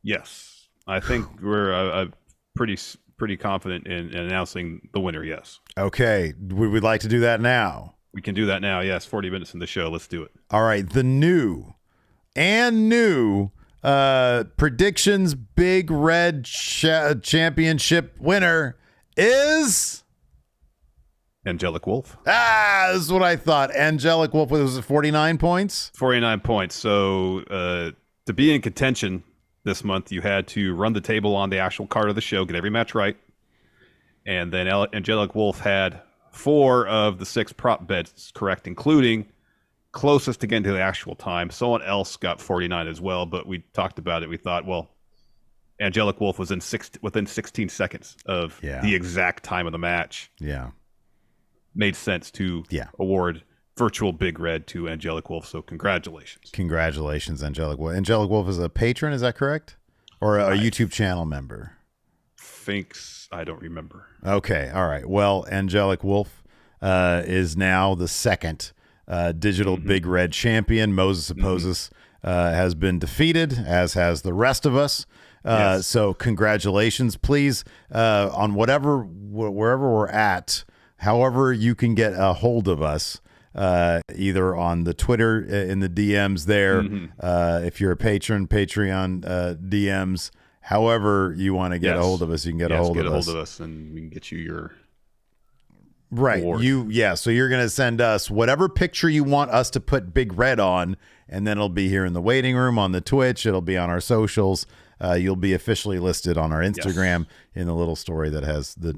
Yes, I think we're pretty confident in announcing the winner. Yes. Okay. Would we like to do that now? We can do that now. Yes. 40 minutes in the show. Let's do it. All right. The new predictions Big Red championship winner is Angelic Wolf. This is what I thought. Angelic Wolf was 49 points. 49 points. So to be in contention this month you had to run the table on the actual card of the show, get every match right. And then Angelic Wolf had 4 of the 6 prop bets correct, including closest to getting to the actual time. Someone else got 49 as well, but we talked about it. We thought, well, Angelic Wolf was within 16 seconds of the exact time of the match. Yeah. Made sense to award virtual Big Red to Angelic Wolf. So congratulations. Congratulations, Angelic Wolf. Angelic Wolf is a patron, is that correct? Or a YouTube channel member? I don't remember. Okay. All right. Well, Angelic Wolf is now the second digital Big Red champion. Moses Opposes has been defeated, as has the rest of us. So congratulations. Please, on wherever we're at, however you can get a hold of us, either on the Twitter in the DMs there, if you're a patron, Patreon DMs, however you want to get a hold of us, you can get a hold of us, and we can get you your award. So you're going to send us whatever picture you want us to put Big Red on, and then it'll be here in the waiting room on the Twitch. It'll be on our socials. You'll be officially listed on our Instagram in the little story that has the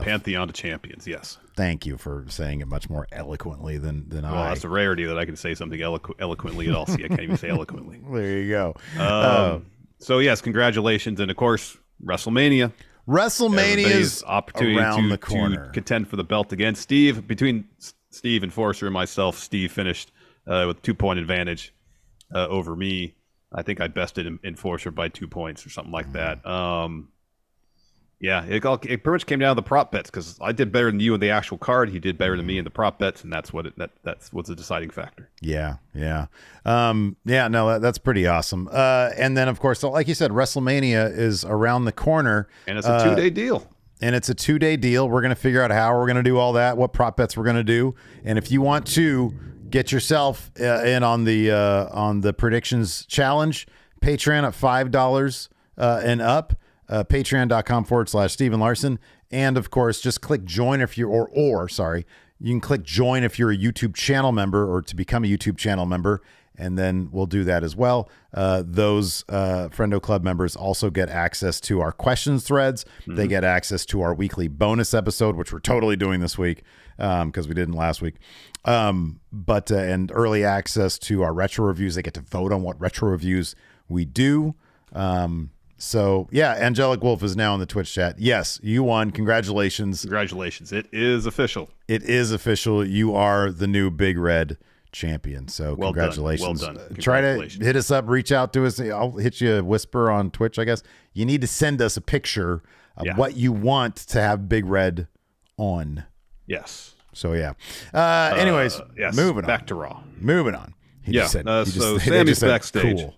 Pantheon of Champions. Yes. Thank you for saying it much more eloquently than I. Well, that's a rarity that I can say something eloquently at all. See, I can't even say eloquently. There you go. So yes, congratulations, and of course WrestleMania. WrestleMania's opportunity around the corner to contend for the belt again. Between Steve, Enforcer, and myself, Steve finished with 2-point advantage over me. I think I bested Enforcer by 2 points or something like that. It pretty much came down to the prop bets, because I did better than you in the actual card. He did better than me in the prop bets, and that's what's the deciding factor. That's pretty awesome. And then, of course, like you said, WrestleMania is around the corner, and it's a 2-day deal. We're going to figure out how we're going to do all that, what prop bets we're going to do, and if you want to get yourself in on the predictions challenge, Patreon at $5 and up. Patreon.com/Steven Larson. And of course, just click join if you're, you can click join if you're a YouTube channel member, or to become a YouTube channel member. And then we'll do that as well. Those Friendo Club members also get access to our questions threads. They get access to our weekly bonus episode, which we're totally doing this week because we didn't last week. And early access to our retro reviews. They get to vote on what retro reviews we do. Angelic Wolf is now in the Twitch chat. Yes, you won. Congratulations. It is official. You are the new Big Red champion. So congratulations. Well done. Try to hit us up, reach out to us. I'll hit you a whisper on Twitch, I guess. You need to send us a picture of what you want to have Big Red on. Yes. So, anyways, moving on. Back to Raw. Moving on. Sami's backstage. Cool.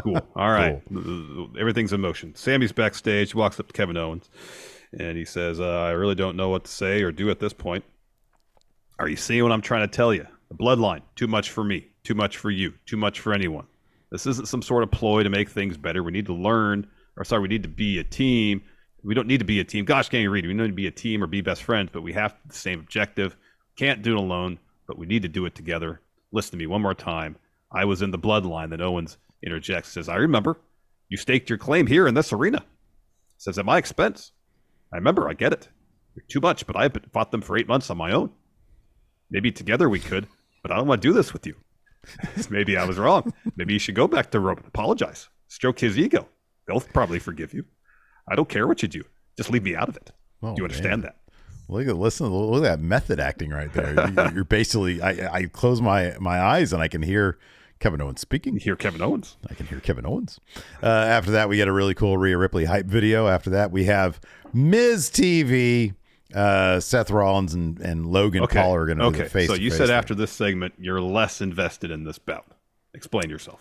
Cool. All right. Cool. Everything's in motion. Sami's backstage. He walks up to Kevin Owens, and he says, I really don't know what to say or do at this point. Are you seeing what I'm trying to tell you? The bloodline, too much for me, too much for you, too much for anyone. This isn't some sort of ploy to make things better. We need to we need to be a team. We don't need to be a team. Gosh, can't you read? We need to be a team or be best friends, but we have the same objective. Can't do it alone, but we need to do it together. Listen to me one more time. I was in the bloodline. Then Owens interjects, says, I remember. You staked your claim here in this arena. Says, at my expense. I remember. I get it. You're too much, but I've fought them for 8 months on my own. Maybe together we could, but I don't want to do this with you. Maybe I was wrong. Maybe you should go back to Roman, apologize, stroke his ego. They'll probably forgive you. I don't care what you do. Just leave me out of it. Do you understand that? Look at that method acting right there. You're basically, I close my eyes and I can hear Kevin Owens speaking. You hear Kevin Owens. I can hear Kevin Owens. After that, we get a really cool Rhea Ripley hype video. After that, we have Miz TV. Seth Rollins and Logan Paul are going to do the face. So you said after this segment, you're less invested in this bout. Explain yourself.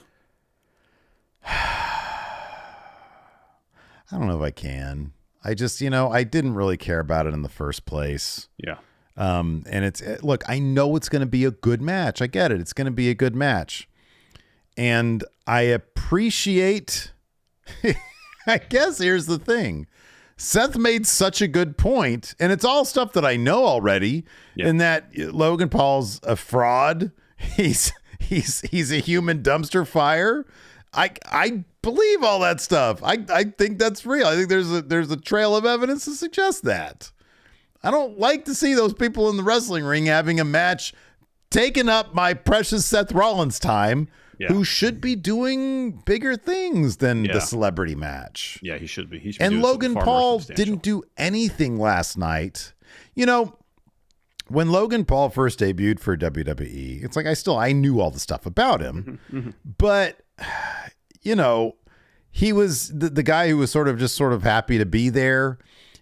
I don't know if I can. I just, I didn't really care about it in the first place. Yeah. And look, I know it's going to be a good match. I get it. It's going to be a good match. And I appreciate, I guess here's the thing. Seth made such a good point, and it's all stuff that I know already, in that Logan Paul's a fraud. He's a human dumpster fire. I believe all that stuff. I think that's real. I think there's a trail of evidence to suggest that. I don't like to see those people in the wrestling ring having a match taking up my precious Seth Rollins time, who should be doing bigger things than the celebrity match. Yeah, he should be. And Logan Paul didn't do anything last night. You know, when Logan Paul first debuted for WWE, it's like I knew all the stuff about him, but you know, he was the guy who was sort of happy to be there,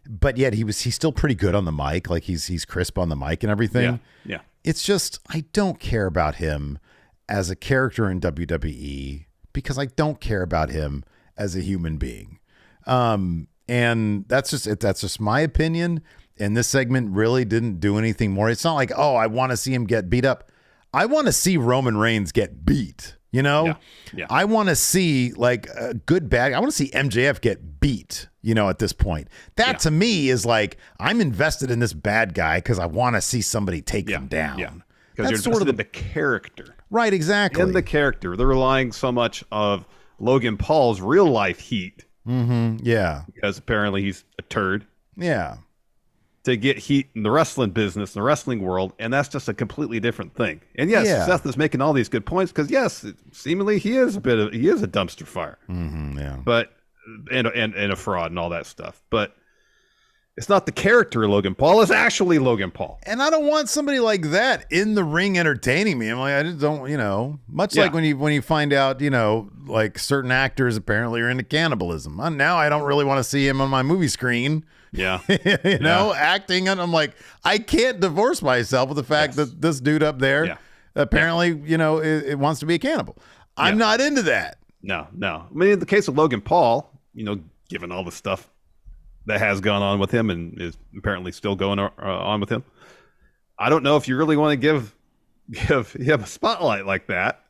but yet he's still pretty good on the mic. Like he's crisp on the mic and everything. Yeah. It's just, I don't care about him as a character in WWE because I don't care about him as a human being. And that's just my opinion. And this segment really didn't do anything more. It's not like, oh, I want to see him get beat up. I want to see Roman Reigns get beat, you know? Yeah. I want to see like a good bad. I want to see MJF get beat, you know, at this point. That to me is like, I'm invested in this bad guy because I want to see somebody take him down. Yeah. Because you're sort of the character. Right, exactly. In the character. They're relying so much of Logan Paul's real life heat. Yeah. Because apparently he's a turd. Yeah. To get heat in the wrestling business, in the wrestling world, and that's just a completely different thing. And yes, Seth is making all these good points because yes, seemingly he is a dumpster fire. But and a fraud and all that stuff. But it's not the character of Logan Paul, it's actually Logan Paul. And I don't want somebody like that in the ring entertaining me. I'm like, I just don't, you know, much like when you find out, you know, like certain actors apparently are into cannibalism. Now I don't really want to see him on my movie screen. Yeah. you know, acting. And I'm like, I can't divorce myself with the fact that this dude up there apparently, you know, it wants to be a cannibal. I'm not into that. No. I mean, in the case of Logan Paul, you know, given all the stuff that has gone on with him and is apparently still going on with him, I don't know if you really want to give him a spotlight like that.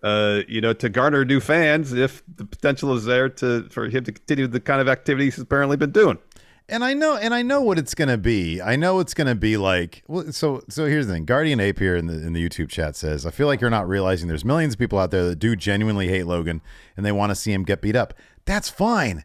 You know, to garner new fans if the potential is there for him to continue the kind of activities he's apparently been doing. And I know what it's going to be. I know it's going to be like, well, so here's the thing. Guardian Ape here in the YouTube chat says, I feel like you're not realizing there's millions of people out there that do genuinely hate Logan and they want to see him get beat up. That's fine.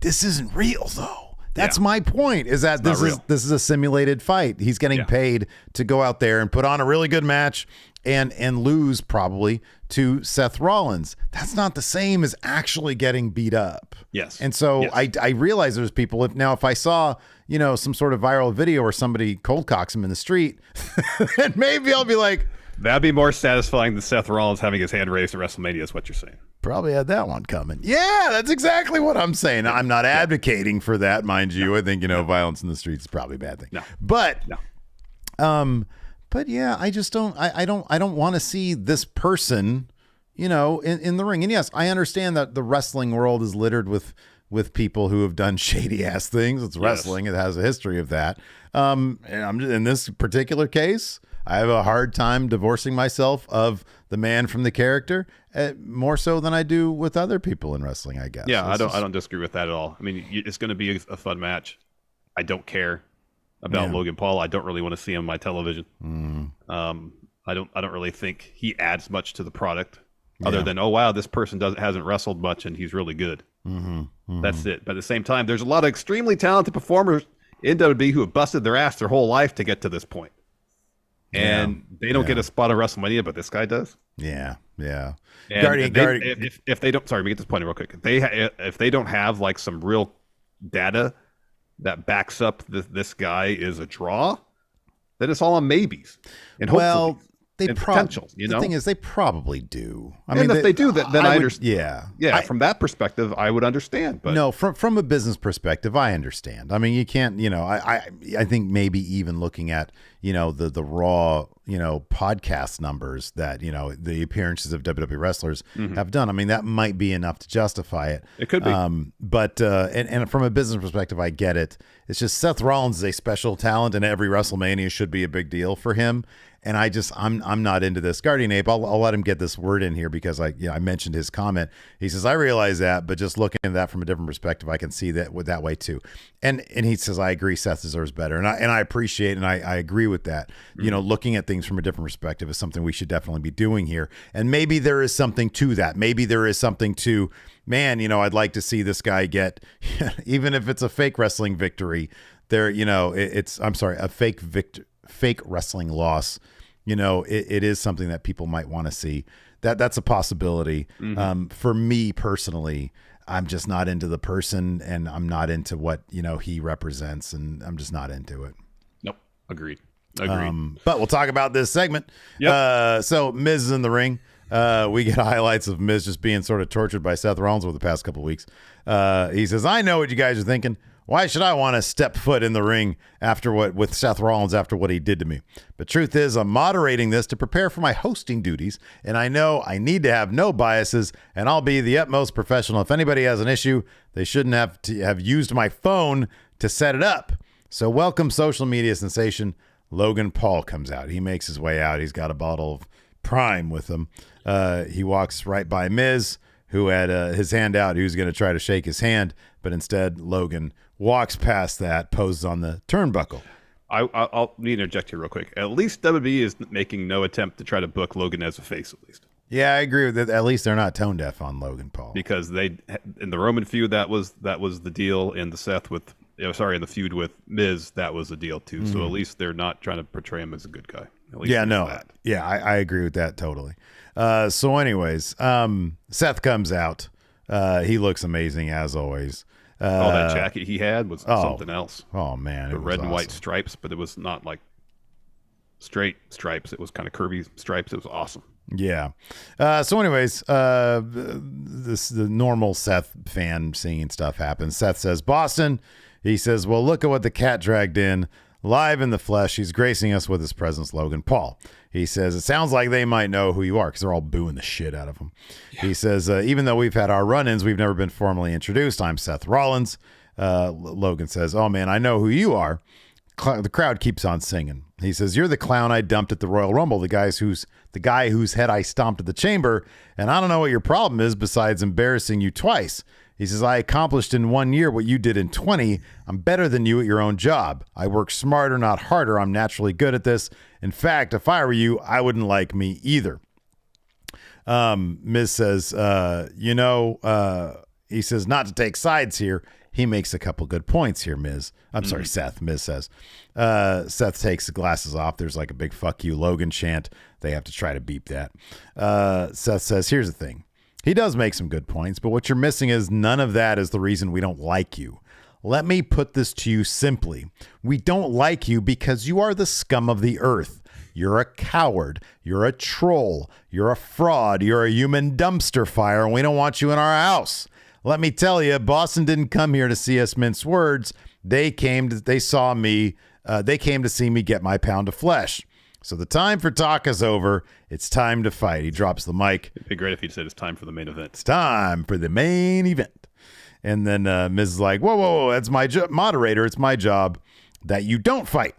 This isn't real though. That's my point, is that this is a simulated fight. He's getting paid to go out there and put on a really good match and lose probably to Seth Rollins. That's not the same as actually getting beat up. Yes. And so I realize there's people, if I saw, you know, some sort of viral video where somebody cold cocks him in the street, then maybe I'll be like, that'd be more satisfying than Seth Rollins having his hand raised at WrestleMania is what you're saying. Probably had that one coming. Yeah, that's exactly what I'm saying. I'm not advocating for that, mind you. I think, you know, violence in the streets is probably a bad thing. But yeah, I just don't. I don't want to see this person, you know, in the ring. And yes, I understand that the wrestling world is littered with people who have done shady ass things. It's wrestling; it has a history of that. And I'm just, in this particular case, I have a hard time divorcing myself of the man from the character, more so than I do with other people in wrestling, I guess. Yeah, I don't disagree with that at all. I mean, it's going to be a fun match. I don't care about Logan Paul. I don't really want to see him on my television. I don't really think he adds much to the product other than, oh wow, this person hasn't wrestled much and he's really good. That's it. But at the same time, there's a lot of extremely talented performers in WWE who have busted their ass their whole life to get to this point. And they don't get a spot on WrestleMania, but this guy does. Yeah. And if they don't, sorry, we get this point real quick. If they don't have like some real data that backs up this guy is a draw, then it's all on maybes and hopefully potentials. You know, the thing is, they probably do. I mean, if they do that, then I understand. Yeah. From that perspective, I would understand. But no, from a business perspective, I understand. I mean, you can't. You know, I think maybe even looking at, you know, the Raw, you know, podcast numbers that, you know, the appearances of WWE wrestlers have done. I mean, that might be enough to justify it. It could be. But from a business perspective, I get it. It's just Seth Rollins is a special talent, and every WrestleMania should be a big deal for him. And I'm not into this. Guardian Ape, I'll let him get this word in here because I mentioned his comment. He says, I realize that, but just looking at that from a different perspective, I can see that that way too. And he says, I agree, Seth deserves better. And I appreciate and I agree with that. Mm-hmm. Looking at things from a different perspective is something we should definitely be doing here. And maybe there is something to that. Maybe there is something to, man, I'd like to see this guy get, even if it's a fake wrestling victory, a fake wrestling loss. It is something that people might want to see. That's a possibility. Mm-hmm. For me personally, I'm just not into the person, and I'm not into what he represents, and I'm just not into it. Nope. Agreed. But we'll talk about this segment. Yep. So Miz is in the ring. We get highlights of Miz just being sort of tortured by Seth Rollins over the past couple of weeks. He says, I know what you guys are thinking. Why should I want to step foot in the ring with Seth Rollins after what he did to me? But truth is, I'm moderating this to prepare for my hosting duties, and I know I need to have no biases, and I'll be the utmost professional. If anybody has an issue, they shouldn't have to have used my phone to set it up. So welcome, social media sensation. Logan Paul comes out. He makes his way out. He's got a bottle of Prime with him. He walks right by Miz, who had his hand out. He was going to try to shake his hand, but instead Logan walks past that, poses on the turnbuckle. I'll need to interject here real quick. At least WWE is making no attempt to try to book Logan as a face, at least. Yeah, I agree with that. At least they're not tone deaf on Logan Paul. Because in the Roman feud, that was the deal. In the in the feud with Miz, that was the deal too. Mm-hmm. So at least they're not trying to portray him as a good guy. I agree with that totally. So anyways, Seth comes out. He looks amazing as always. That jacket he had was something else. Oh man, the red and white stripes, but it was not like straight stripes. It was kind of curvy stripes. It was awesome. Yeah. So anyways, the normal Seth fan seeing stuff happens. Seth says, Boston. He says, well, look at what the cat dragged in. Live in the flesh, he's gracing us with his presence, Logan Paul. He says, it sounds like they might know who you are because they're all booing the shit out of him. Yeah. He says, even though we've had our run-ins, we've never been formally introduced. I'm Seth Rollins. Logan says, oh, man, I know who you are. The crowd keeps on singing. He says, you're the clown I dumped at the Royal Rumble, the guy whose head I stomped at the Chamber, and I don't know what your problem is besides embarrassing you twice. He says, I accomplished in 1 year what you did in 20. I'm better than you at your own job. I work smarter, not harder. I'm naturally good at this. In fact, if I were you, I wouldn't like me either. Miz says, he says, not to take sides here. He makes a couple good points here, Miz. I'm sorry, Seth. Miz says. Seth takes the glasses off. There's like a big fuck you Logan chant. They have to try to beep that. Seth says, here's the thing. He does make some good points, but what you're missing is none of that is the reason we don't like you. Let me put this to you simply. We don't like you because you are the scum of the earth. You're a coward. You're a troll. You're a fraud. You're a human dumpster fire, and we don't want you in our house. Let me tell you, Boston didn't come here to see us mince words. They came to see me get my pound of flesh. So the time for talk is over. It's time to fight. He drops the mic. It'd be great if he said it's time for the main event. It's time for the main event. And then Miz is like, whoa, that's my moderator. It's my job that you don't fight.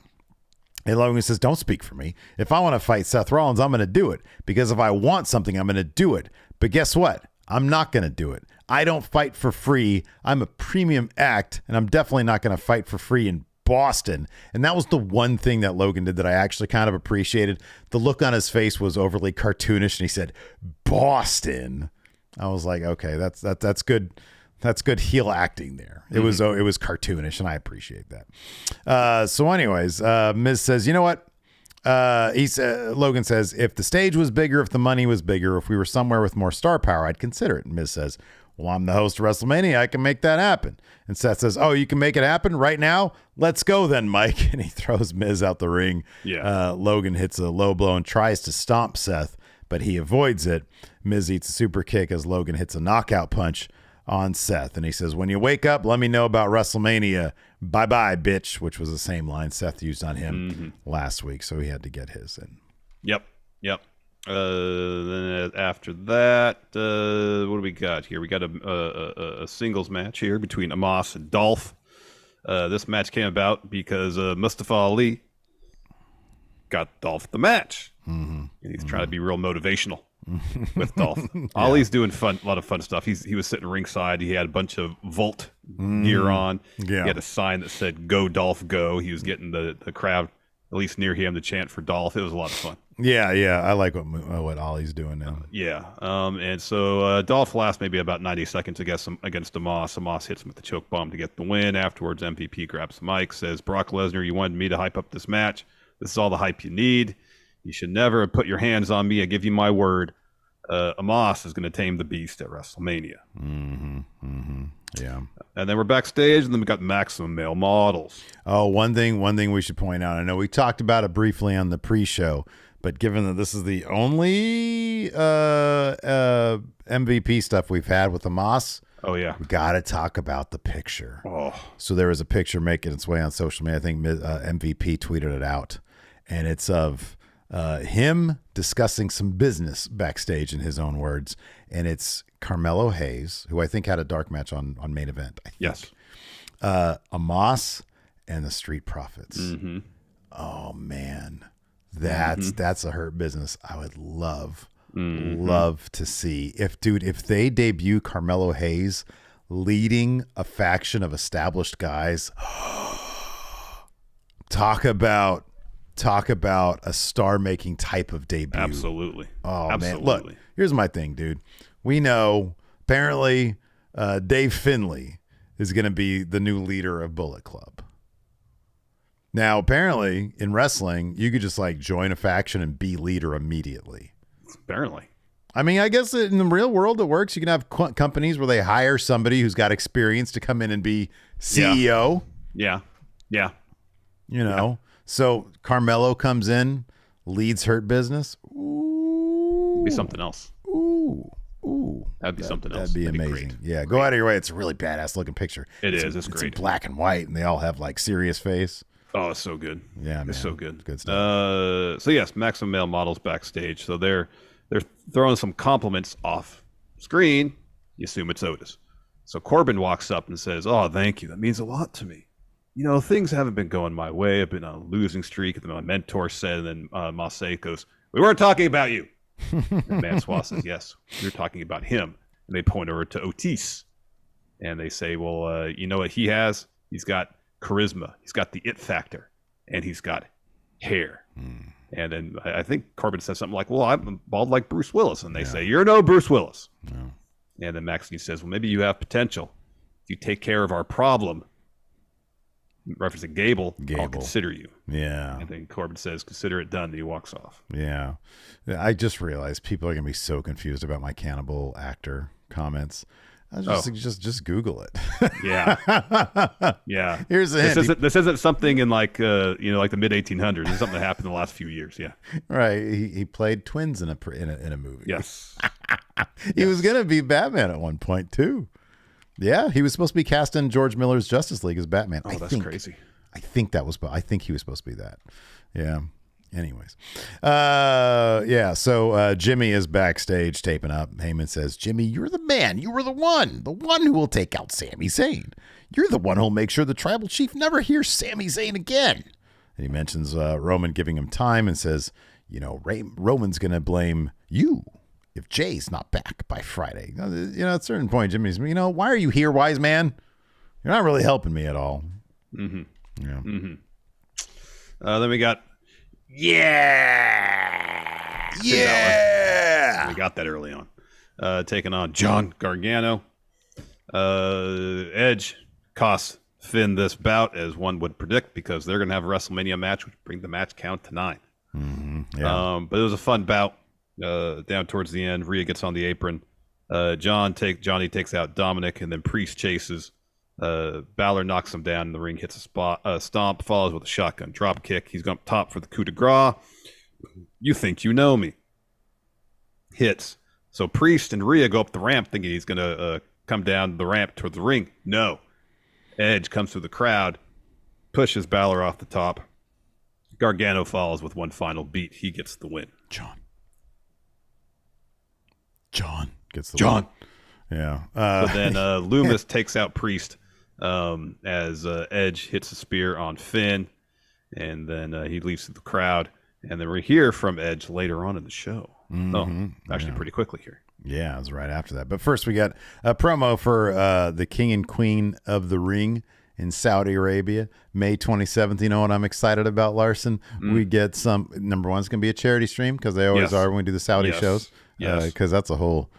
And Logan says, don't speak for me. If I want to fight Seth Rollins, I'm going to do it. Because if I want something, I'm going to do it. But guess what? I'm not going to do it. I don't fight for free. I'm a premium act, and I'm definitely not going to fight for free in Boston. And that was the one thing that Logan did that I actually kind of appreciated. The look on his face was overly cartoonish, and he said, Boston. I was like, okay, that's good. That's good heel acting there. It was cartoonish, and I appreciate that. So anyways, Miz says, you know what? Logan says, if the stage was bigger, if the money was bigger, if we were somewhere with more star power, I'd consider it. And Miz says, well, I'm the host of WrestleMania. I can make that happen. And Seth says, oh, you can make it happen right now? Let's go then, Mike. And he throws Miz out the ring. Yeah. Logan hits a low blow and tries to stomp Seth, but he avoids it. Miz eats a super kick as Logan hits a knockout punch on Seth. And he says, when you wake up, let me know about WrestleMania. Bye-bye, bitch, which was the same line Seth used on him last week. So he had to get his in. Yep. Then after that, what do we got here? We got a singles match here between Amos and Dolph. This match came about because Mustafa Ali got Dolph the match. And he's trying to be real motivational with Dolph. Ollie's doing a lot of fun stuff. He was sitting ringside. He had a bunch of Volt gear on. He had a sign that said "Go Dolph, go." He was getting the crowd, at least near him, to chant for Dolph. It was a lot of fun. Yeah. I like what Ollie's doing now. And so Dolph lasts maybe about 90 seconds against Omos. Omos hits him with the choke bomb to get the win. Afterwards, MVP grabs the mic, says, "Brock Lesnar, you wanted me to hype up this match. This is all the hype you need. You should never have put your hands on me. I give you my word. Omos is going to tame the beast at WrestleMania." Yeah. And then we're backstage, and then we got Maximum Male Models. Oh, one thing we should point out. I know we talked about it briefly on the pre-show, but given that this is the only MVP stuff we've had with Omos, we got to talk about the picture. So there was a picture making its way on social media. I think MVP tweeted it out, and it's of him discussing some business backstage in his own words, and it's Carmelo Hayes, who I think had a dark match on main event. I think. Yes. Omos and the Street Profits. Oh man, that's a hurt business. I would love to see if they debut Carmelo Hayes leading a faction of established guys. Talk about a star-making type of debut. Absolutely. Oh, Absolutely. Man. Look, here's my thing, dude. We know, apparently, Dave Finlay is going to be the new leader of Bullet Club. Now, apparently, in wrestling, you could just, join a faction and be leader immediately. Apparently. I mean, I guess in the real world it works. You can have companies where they hire somebody who's got experience to come in and be CEO. Yeah. You know? So Carmelo comes in, leads Hurt Business. Ooh. Be something else. Ooh. That'd be something else. That'd be amazing. Yeah, go out of your way. It's a really badass looking picture. It's great. It's black and white, and they all have serious face. Oh, it's so good. Yeah, man. It's so good. Good stuff. So yes, Maximum Male Models backstage. So they're throwing some compliments off screen. You assume it's Otis. So Corbin walks up and says, "Oh, thank you. That means a lot to me. You know, things haven't been going my way. I've been on a losing streak." And then my mentor said, and then Massey goes, "We weren't talking about you." And Mansois says, "Yes, we were talking about him." And they point over to Otis. And they say, "Well, you know what he has? He's got charisma. He's got the it factor. And he's got hair." And then I think Corbin says something like, "Well, I'm bald like Bruce Willis." And they say, "You're no Bruce Willis." No. And then Maxine says, "Well, maybe you have potential. If you take care of our problem," referencing Gable, "I'll consider you." Yeah. And then Corbin says, "Consider it done." And he walks off. Yeah. I just realized people are going to be so confused about my cannibal actor comments. Just Google it. Yeah. Yeah. Here's a hint. This isn't something in like the mid 1800s. It's something that happened in the last few years. Yeah. Right. He played twins in a movie. Yes. He was going to be Batman at one point too. Yeah, he was supposed to be cast in George Miller's Justice League as Batman. Oh, that's crazy. I think he was supposed to be that. Yeah. Anyways. So Jimmy is backstage taping up. Heyman says, "Jimmy, you're the man. You were the one who will take out Sami Zayn. You're the one who'll make sure the tribal chief never hears Sami Zayn again." And he mentions Roman giving him time and says, Roman's going to blame you if Jay's not back by Friday. At a certain point, Jimmy's, why are you here, wise man? You're not really helping me at all. Mm-hmm. Yeah. Mm-hmm. Then we got, we got that early on. Taking on John Gargano. Edge costs Finn this bout, as one would predict, because they're going to have a WrestleMania match, which bring the match count to 9. Mm-hmm. Yeah. But it was a fun bout. Down towards the end, Rhea gets on the apron. Johnny takes out Dominic, and then Priest chases. Balor knocks him down in the ring, hits a stomp, follows with a shotgun drop kick. He's going up top for the coup de grace. "You think you know me." Hits. So Priest and Rhea go up the ramp thinking he's going to come down the ramp towards the ring. No. Edge comes through the crowd, pushes Balor off the top. Gargano follows with one final beat. He gets the win. John gets the win. Yeah. So then Loomis takes out Priest as Edge hits a spear on Finn, and then he leaves the crowd. And then we hear from Edge later on in the show. Actually pretty quickly here. Yeah, it was right after that. But first we got a promo for the King and Queen of the Ring in Saudi Arabia, May 27th. You know what I'm excited about, Larson? We get some, number one, it's going to be a charity stream because they always are when we do the Saudi shows. Because that's a whole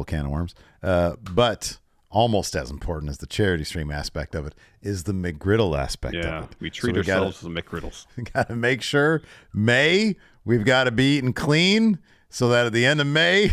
can of worms. But almost as important as the charity stream aspect of it is the McGriddle aspect of it. We treat ourselves as McGriddles. We got to make sure we've got to be eating clean so that at the end of May,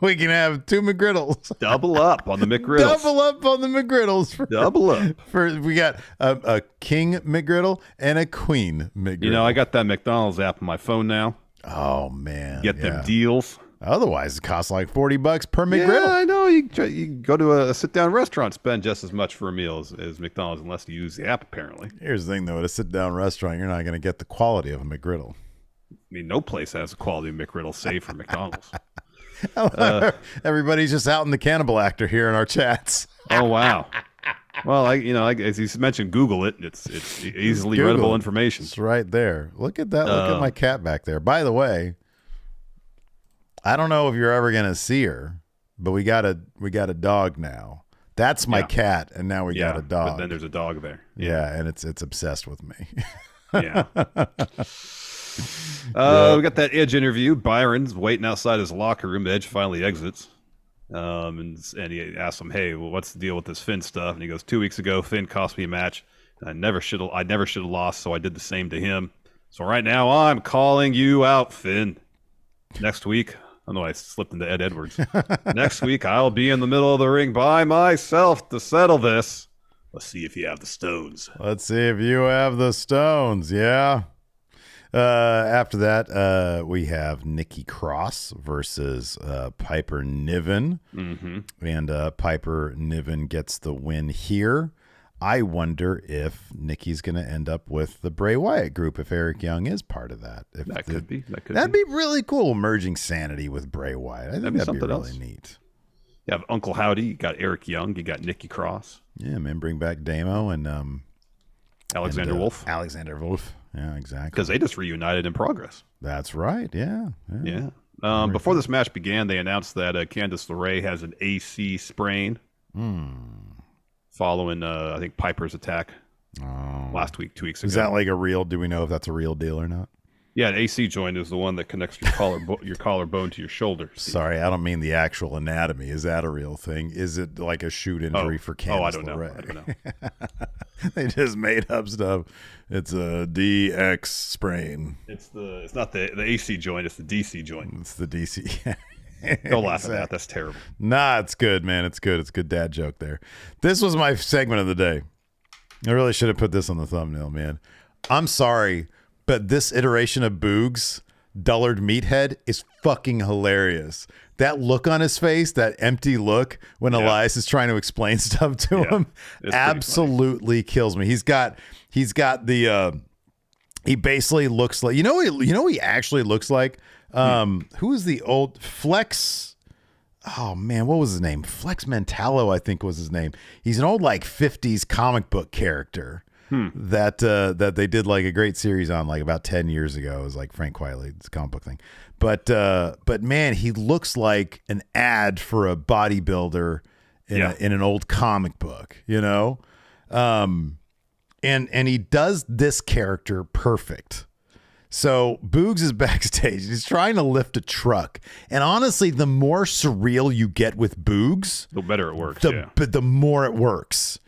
we can have 2 McGriddles. Double up on the McGriddles. Double up. We got a King McGriddle and a Queen McGriddle. You know, I got that McDonald's app on my phone now. Oh, man. Get them deals. Otherwise, it costs like $40 per McGriddle. Yeah, I know. You go to a sit-down restaurant, spend just as much for a meal as McDonald's, unless you use the app, apparently. Here's the thing, though. At a sit-down restaurant, you're not going to get the quality of a McGriddle. I mean, no place has a quality McGriddle save for McDonald's. Everybody's just out in the cannibal actor here in our chats. Oh, wow. Well, as you mentioned, Google it. It's easily readable information. It's right there. Look at that. Look at my cat back there. By the way, I don't know if you're ever gonna see her, but we got a dog now. That's my cat, and now we got a dog. But then there's a dog there. Yeah, and it's obsessed with me. Yeah. We got that Edge interview. Byron's waiting outside his locker room. Edge finally exits. And he asks him, "Hey, well, what's the deal with this Finn stuff?" And he goes, 2 weeks ago, Finn cost me a match. I never should have lost, so I did the same to him. So right now, I'm calling you out, Finn. Next week, I know I slipped into Ed Edwards. Next week, I'll be in the middle of the ring by myself to settle this. Let's see if you have the stones. Yeah. After that, we have Nikki Cross versus Piper Niven. And Piper Niven gets the win here. I wonder if Nikki's going to end up with the Bray Wyatt group if Eric Young is part of that. That'd be really cool, merging Sanity with Bray Wyatt. I think that'd be really neat. You have Uncle Howdy, you got Eric Young, you got Nikki Cross. Yeah, man, bring back Damo and Alexander Wolf. Yeah, exactly. Because they just reunited in Progress. That's right. Yeah. Before this match began, they announced that Candice LeRae has an AC sprain following, I think, Piper's attack last week, 2 weeks ago. Is that like a real? Do we know if that's a real deal or not? Yeah, an AC joint is the one that connects your collarbone to your shoulder. Steve. Sorry, I don't mean the actual anatomy. Is that a real thing? Is it like a shoot injury for Candice I don't LeRae? know. They just made up stuff. It's a DX sprain. It's not the AC joint. It's the DC joint. It's the DC. Don't laugh at that. That's terrible. Nah, it's good, man. It's good. It's a good dad joke there. This was my segment of the day. I really should have put this on the thumbnail, man. I'm sorry, but this iteration of Boogs, Dullard Meathead, is fucking hilarious. That look on his face, that empty look when Elias is trying to explain stuff to him, absolutely kills me. He's got the he basically looks like, you know he actually looks like who is the old Flex? Oh man, what was his name? Flex Mentallo, I think was his name. He's an old like 50s comic book character. That they did like a great series on like about 10 years ago. It was like Frank Quitely's comic book thing. But man, he looks like an ad for a bodybuilder in an old comic book, you know? And he does this character perfect. So Boogs is backstage. He's trying to lift a truck. And honestly, the more surreal you get with Boogs, the better it works. But the more it works.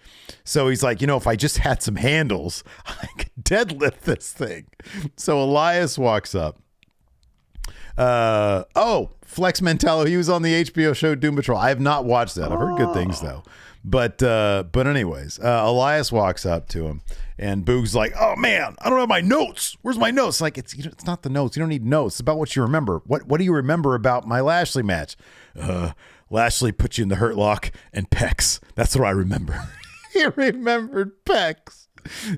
So he's like, if I just had some handles, I could deadlift this thing. So Elias walks up. Flex Mentallo. He was on the HBO show Doom Patrol. I have not watched that. I've heard good things though. But anyways, Elias walks up to him, and Boog's like, "Oh man, I don't have my notes. Where's my notes?" Like it's not the notes. You don't need notes. It's about what you remember. What do you remember about my Lashley match? Lashley put you in the Hurt Lock and pecs. That's what I remember. He remembered pecs.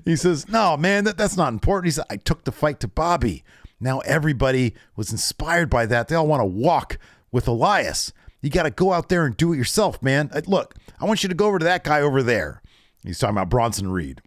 He says, "No, man, that's not important." He said, "I took the fight to Bobby. Now everybody was inspired by that. They all want to walk with Elias. You got to go out there and do it yourself, man. Look, I want you to go over to that guy over there." He's talking about Bronson Reed.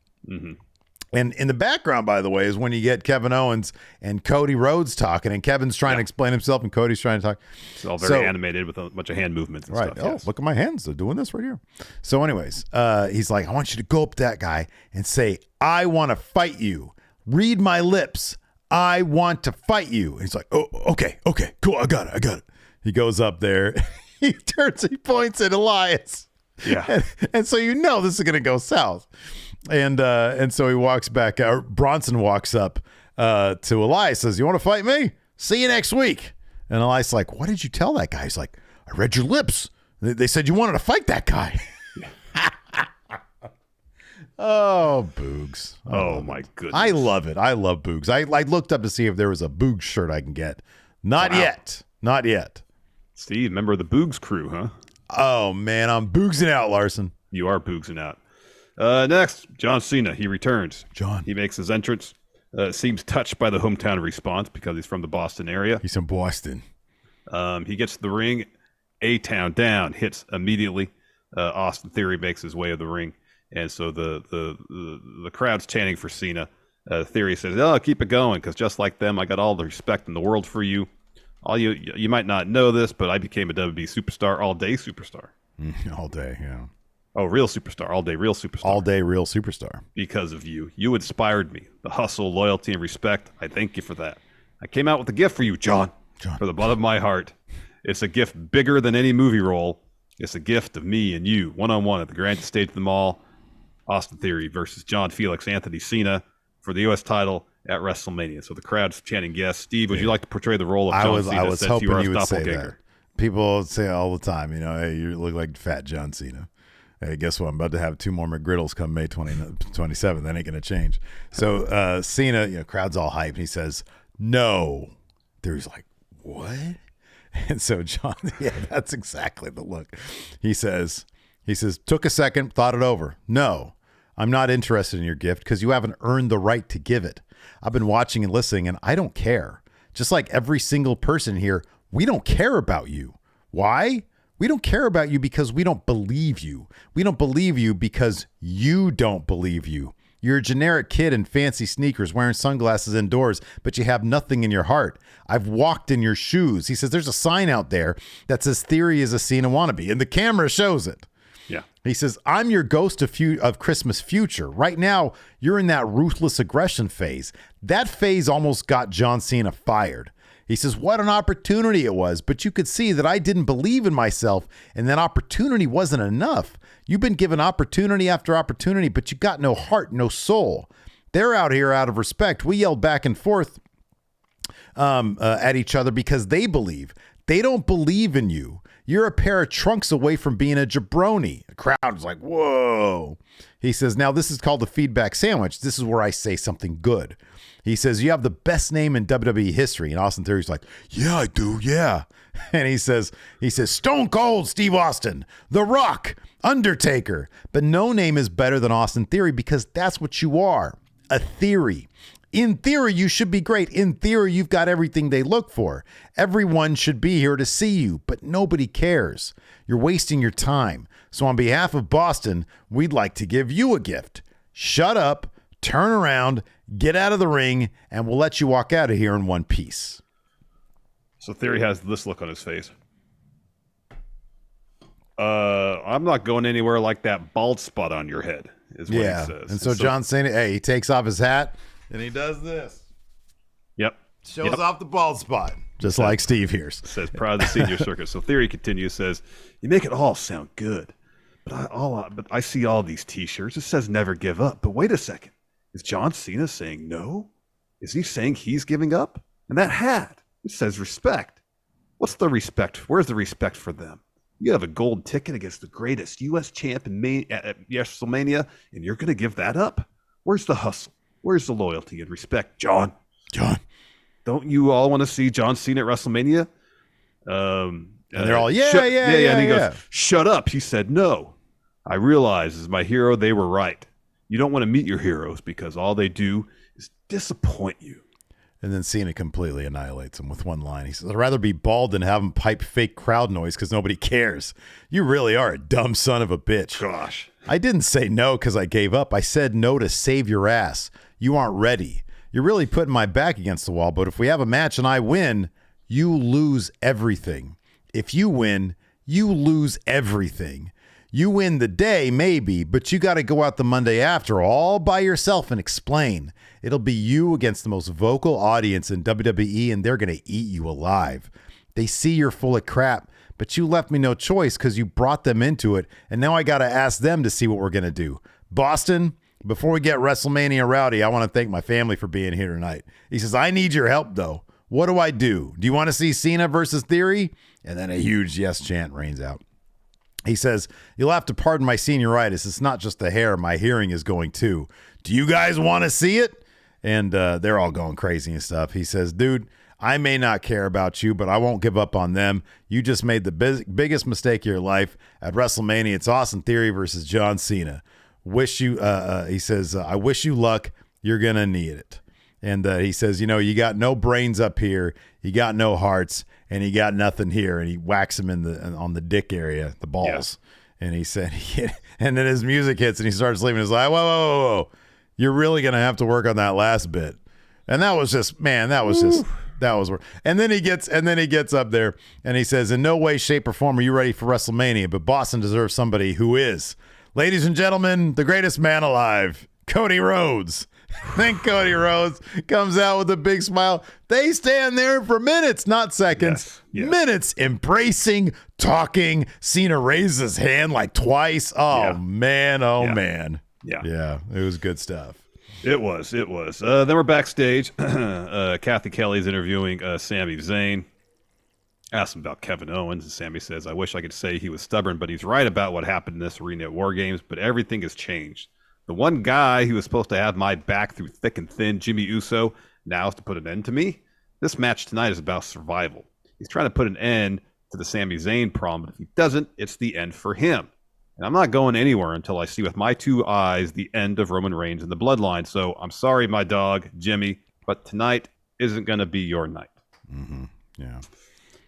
And in the background, by the way, is when you get Kevin Owens and Cody Rhodes talking, and Kevin's trying to explain himself, and Cody's trying to talk. It's all very animated with a bunch of hand movements and stuff. Oh, look at my hands. They're doing this right here. So anyways, he's like, I want you to go up to that guy and say, I want to fight you. Read my lips. I want to fight you. And he's like, oh, okay, cool. I got it. He goes up there. He points at Elias. Yeah. And so you know this is going to go south. And so he walks back out. Bronson walks up to Elias, says, you want to fight me? See you next week. And Elias like, what did you tell that guy? He's like, I read your lips. They said you wanted to fight that guy. Oh, Boogs. Oh, my goodness. I love it. I love Boogs. I looked up to see if there was a Boogs shirt I can get. Not yet. Not yet. Steve, member of the Boogs crew, huh? Oh, man. I'm Boogsing out, Larson. You are Boogsing out. Next, John Cena. He returns. He makes his entrance. Seems touched by the hometown response because he's from the Boston area. He's from Boston. He gets to the ring. A-Town down. Hits immediately. Austin Theory makes his way to the ring. And so the crowd's chanting for Cena. Theory says, "Oh, keep it going, because just like them, I got all the respect in the world for you. All you might not know this, but I became a WWE superstar, all-day superstar." All day, yeah. Oh, real superstar, all-day real superstar. All-day real superstar. Because of you. You inspired me. The hustle, loyalty, and respect. I thank you for that. I came out with a gift for you, John. For the bottom of my heart. It's a gift bigger than any movie role. It's a gift of me and you, one-on-one at the grand stage of them all. Austin Theory versus John Felix Anthony Cena for the U.S. title at WrestleMania. So the crowd's chanting yes. Steve, would you like to portray the role of John Cena? I was hoping you would say doppelganger? that. People say all the time, hey, you look like fat John Cena. Hey, guess what? I'm about to have 2 more McGriddles come May 27th. That ain't going to change. So Cena, crowd's all hyped. And he says, no. Theory's like, what? And so John, that's exactly the look. He says, took a second, thought it over. No, I'm not interested in your gift because you haven't earned the right to give it. I've been watching and listening, and I don't care. Just like every single person here, we don't care about you. Why? We don't care about you because we don't believe you. We don't believe you because you don't believe you. You're a generic kid in fancy sneakers wearing sunglasses indoors, but you have nothing in your heart. I've walked in your shoes. He says there's a sign out there that says Theory is a Cena wannabe, and the camera shows it. Yeah. He says, I'm your ghost of Christmas future. Right now, you're in that ruthless aggression phase. That phase almost got John Cena fired. He says, what an opportunity it was, but you could see that I didn't believe in myself, and that opportunity wasn't enough. You've been given opportunity after opportunity, but you got no heart, no soul. They're out here out of respect. We yelled back and forth at each other because they believe. They don't believe in you. You're a pair of trunks away from being a jabroni. The crowd was like, whoa. He says, now this is called the feedback sandwich. This is where I say something good. He says, you have the best name in WWE history. And Austin Theory's like, yeah, I do. Yeah. And he says, Stone Cold Steve Austin, The Rock, Undertaker. But no name is better than Austin Theory because that's what you are, a theory. In theory, you should be great. In theory, you've got everything they look for. Everyone should be here to see you, but nobody cares. You're wasting your time. So on behalf of Boston, we'd like to give you a gift. Shut up, turn around, get out of the ring, and we'll let you walk out of here in one piece. So Theory has this look on his face. I'm not going anywhere like that bald spot on your head, is what he says. And so John Cena, he takes off his hat, and he does this. Yep. Shows off the bald spot, just like Steve here. Says, proud of the senior circuit. So Theory continues, says, you make it all sound good, but I see all these T-shirts. It says never give up. But wait a second. Is John Cena saying no? Is he saying he's giving up? And that hat, it says respect. What's the respect? Where's the respect for them? You have a gold ticket against the greatest U.S. champ at WrestleMania, and you're going to give that up? Where's the hustle? Where's the loyalty and respect, John? Don't you all want to see John Cena at WrestleMania? And they're all, yeah. And he goes, shut up. He said, no. I realize as my hero, they were right. You don't want to meet your heroes because all they do is disappoint you. And then Cena completely annihilates him with one line. He says, I'd rather be bald than have him pipe fake crowd noise because nobody cares. You really are a dumb son of a bitch. Gosh. I didn't say no because I gave up. I said no to save your ass. You aren't ready. You're really putting my back against the wall, but if we have a match and I win, you lose everything. If you win, you lose everything. You win the day, maybe, but you got to go out the Monday after all by yourself and explain. It'll be you against the most vocal audience in WWE, and they're going to eat you alive. They see you're full of crap, but you left me no choice because you brought them into it, and now I got to ask them to see what we're going to do. Boston, before we get WrestleMania rowdy, I want to thank my family for being here tonight. He says, I need your help, though. What do I do? Do you want to see Cena versus Theory? And then a huge yes chant rains out. He says, you'll have to pardon my senioritis. It's not just the hair. My hearing is going too. Do you guys want to see it? And they're all going crazy and stuff. He says, dude, I may not care about you, but I won't give up on them. You just made the biggest mistake of your life. At WrestleMania, it's Austin Theory versus John Cena. He says, I wish you luck. You're going to need it. And he says, you got no brains up here. You got no hearts. And he got nothing here, and he whacks him on the dick area, the balls. Yeah. And he said, and then his music hits, and he starts leaving. He's like, whoa. You're really going to have to work on that last bit. And that was just, man, that was work. And then he gets up there, and he says, in no way, shape, or form are you ready for WrestleMania, but Boston deserves somebody who is. Ladies and gentlemen, the greatest man alive, Cody Rhodes. Then Cody Rhodes comes out with a big smile. They stand there for minutes, not seconds. Yes. Minutes, embracing, talking. Cena raises his hand like twice. Oh, man. Man. Yeah, it was good stuff. It was. Then we're backstage. Kathy Kelly's interviewing Sami Zayn. Asked him about Kevin Owens, and Sami says, I wish I could say he was stubborn, but he's right about what happened in this arena at War Games, but everything has changed. The one guy who was supposed to have my back through thick and thin, Jimmy Uso, now has to put an end to me. This match tonight is about survival. He's trying to put an end to the Sami Zayn problem, but if he doesn't, it's the end for him. And I'm not going anywhere until I see with my two eyes the end of Roman Reigns and the Bloodline. So I'm sorry, my dog, Jimmy, but tonight isn't going to be your night. Mm-hmm. Yeah.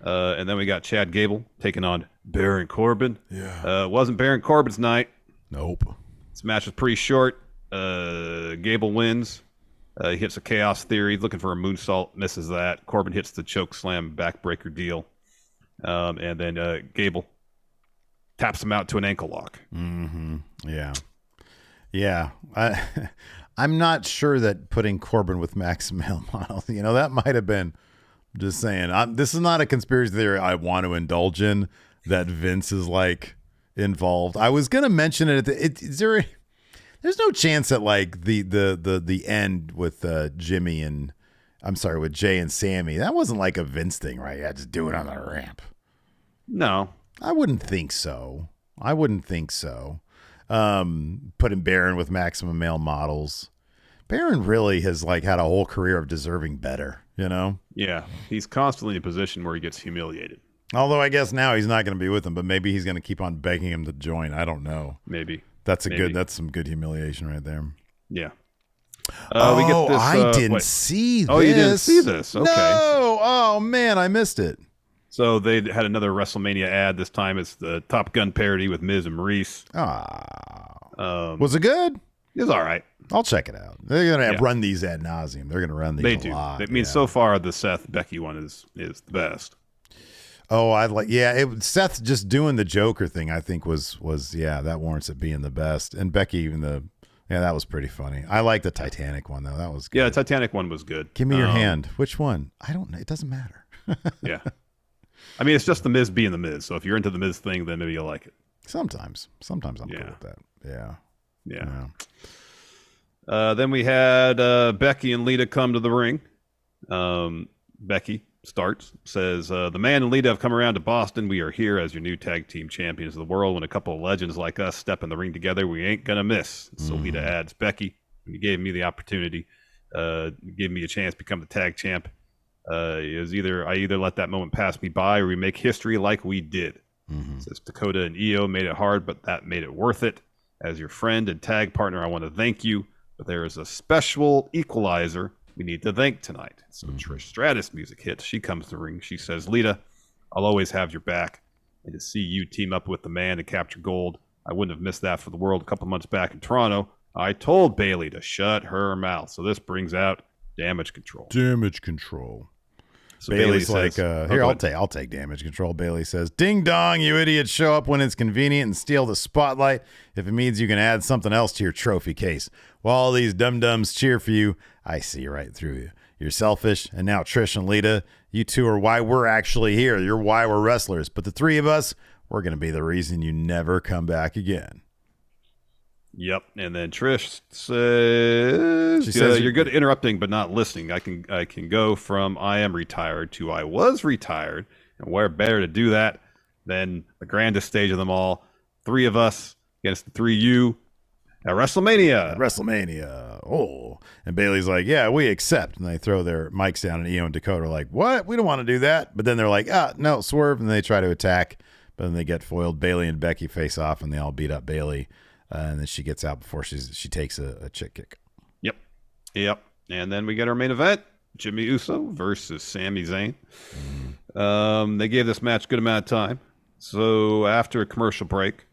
And then we got Chad Gable taking on Baron Corbin. Yeah. It wasn't Baron Corbin's night. Nope. This match was pretty short. Gable wins. He hits a Chaos Theory, looking for a moonsault, misses that. Corbin hits the choke slam backbreaker deal. And then Gable taps him out to an ankle lock. Mm-hmm. Yeah. I'm not sure that putting Corbin with Max Male model, that might have been, just saying. This is not a conspiracy theory I want to indulge in, that Vince is like involved. I was gonna mention it. There's no chance that like the end with Jimmy and with Jay and Sammy, that wasn't like a Vince thing, right? Yeah, just do it on the ramp. No, I wouldn't think so. Putting Baron with Maximum Male models. Baron really has like had a whole career of deserving better, Yeah, he's constantly in a position where he gets humiliated. Although I guess now he's not going to be with him, but maybe he's going to keep on begging him to join. I don't know. Maybe. That's some good humiliation right there. Yeah. We get this, I didn't see this. Oh, you didn't see this? Okay. No. Oh, man, I missed it. So they had another WrestleMania ad. This time it's the Top Gun parody with Miz and Maurice. Was it good? It was all right. I'll check it out. They're going to run these ad nauseum. They're going to run these a lot. I mean, so far the Seth Becky one is the best. Oh, Seth just doing the Joker thing, I think was that warrants it being the best. And Becky, that was pretty funny. I like the Titanic one though. That was good. Yeah, the Titanic one was good. Give me your hand. Which one? I don't know. It doesn't matter. Yeah. I mean, it's just the Miz being the Miz. So if you're into the Miz thing, then maybe you'll like it. Sometimes I'm cool with that. Yeah. Then we had Becky and Lita come to the ring. Becky starts, says, the man and Lita have come around to Boston. We are here as your new tag team champions of the world. When a couple of legends like us step in the ring together, we ain't going to miss. So Lita adds, Becky, when you gave me the opportunity, you gave me a chance to become the tag champ. I either let that moment pass me by or we make history like we did. Says Dakota and Io made it hard, but that made it worth it. As your friend and tag partner, I want to thank you. But there is a special equalizer we need to think tonight. So Trish Stratus music hits. She comes to the ring. She says, Lita, I'll always have your back. And to see you team up with the man to capture gold, I wouldn't have missed that for the world. A couple months back in Toronto, I told Bayley to shut her mouth. So this brings out Damage Control. Damage Control. So Bayley's Bayley like, says, here, I'll take Damage Control. Bayley says, ding dong, you idiots, show up when it's convenient and steal the spotlight if it means you can add something else to your trophy case. While all these dum-dums cheer for you, I see right through you. You're selfish, and now Trish and Lita, you two are why we're actually here. You're why we're wrestlers. But the three of us, we're going to be the reason you never come back again. Yep. And then Trish says, She says you're good at interrupting but not listening. I can go from I am retired to I was retired. And where better to do that than the grandest stage of them all. Three of us against the three of you at WrestleMania. Oh. And Bayley's like, yeah, we accept. And they throw their mics down, and Io and Dakota are like, what? We don't want to do that. But then they're like, no, swerve. And they try to attack, but then they get foiled. Bayley and Becky face off, and they all beat up Bayley. And then she gets out before she takes a chick kick. Yep. And then we get our main event, Jimmy Uso versus Sami Zayn. They gave this match a good amount of time. So after a commercial break,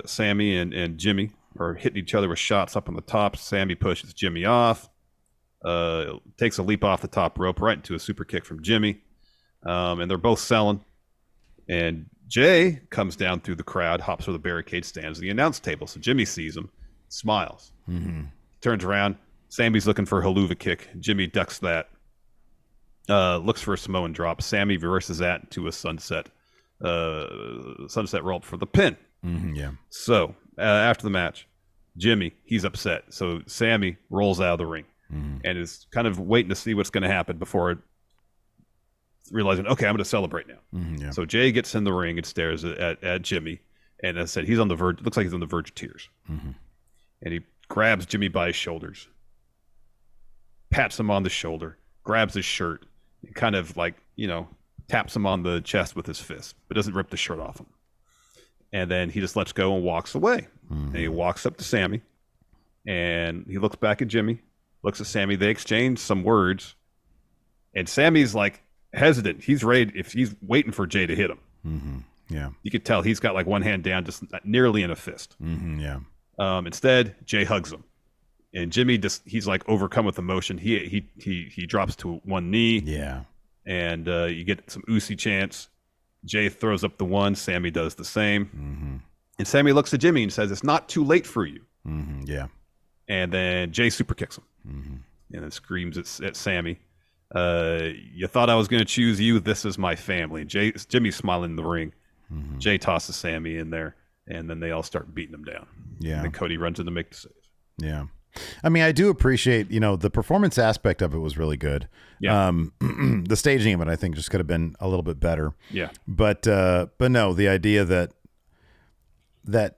Sami and Jimmy are hitting each other with shots up on the top. Sami pushes Jimmy off, takes a leap off the top rope right into a super kick from Jimmy. And they're both selling. And Jay comes down through the crowd, hops over the barricade, stands at the announce table. So Jimmy sees him, smiles, turns around. Sami's looking for a haluva kick. Jimmy ducks that, looks for a Samoan drop. Sami reverses that into a sunset roll for the pin. So after the match, Jimmy, he's upset. So Sami rolls out of the ring and is kind of waiting to see what's going to happen before realizing, okay, I'm going to celebrate now. So Jay gets in the ring and stares at Jimmy, and as I said, he's on the verge. Looks like he's on the verge of tears. And he grabs Jimmy by his shoulders, pats him on the shoulder, grabs his shirt, and kind of like, taps him on the chest with his fist, but doesn't rip the shirt off him. And then he just lets go and walks away. And he walks up to Sami, and he looks back at Jimmy, looks at Sami. They exchange some words, and Sami's like hesitant. He's ready. If he's waiting for Jay to hit him. You could tell he's got like one hand down, just nearly in a fist. Instead, Jay hugs him, and Jimmy he's like overcome with emotion. He drops to one knee. And you get some Usi chants. Jay throws up the one. Sami does the same. And Sami looks at Jimmy and says, "It's not too late for you." And then Jay super kicks him, and then screams at Sami, "You thought I was going to choose you? This is my family." Jimmy's smiling in the ring. Jay tosses Sami in there, and then they all start beating him down. And then Cody runs in to make the save. I mean, I do appreciate, the performance aspect of it was really good. The staging of it, I think, just could have been a little bit better. But no, the idea that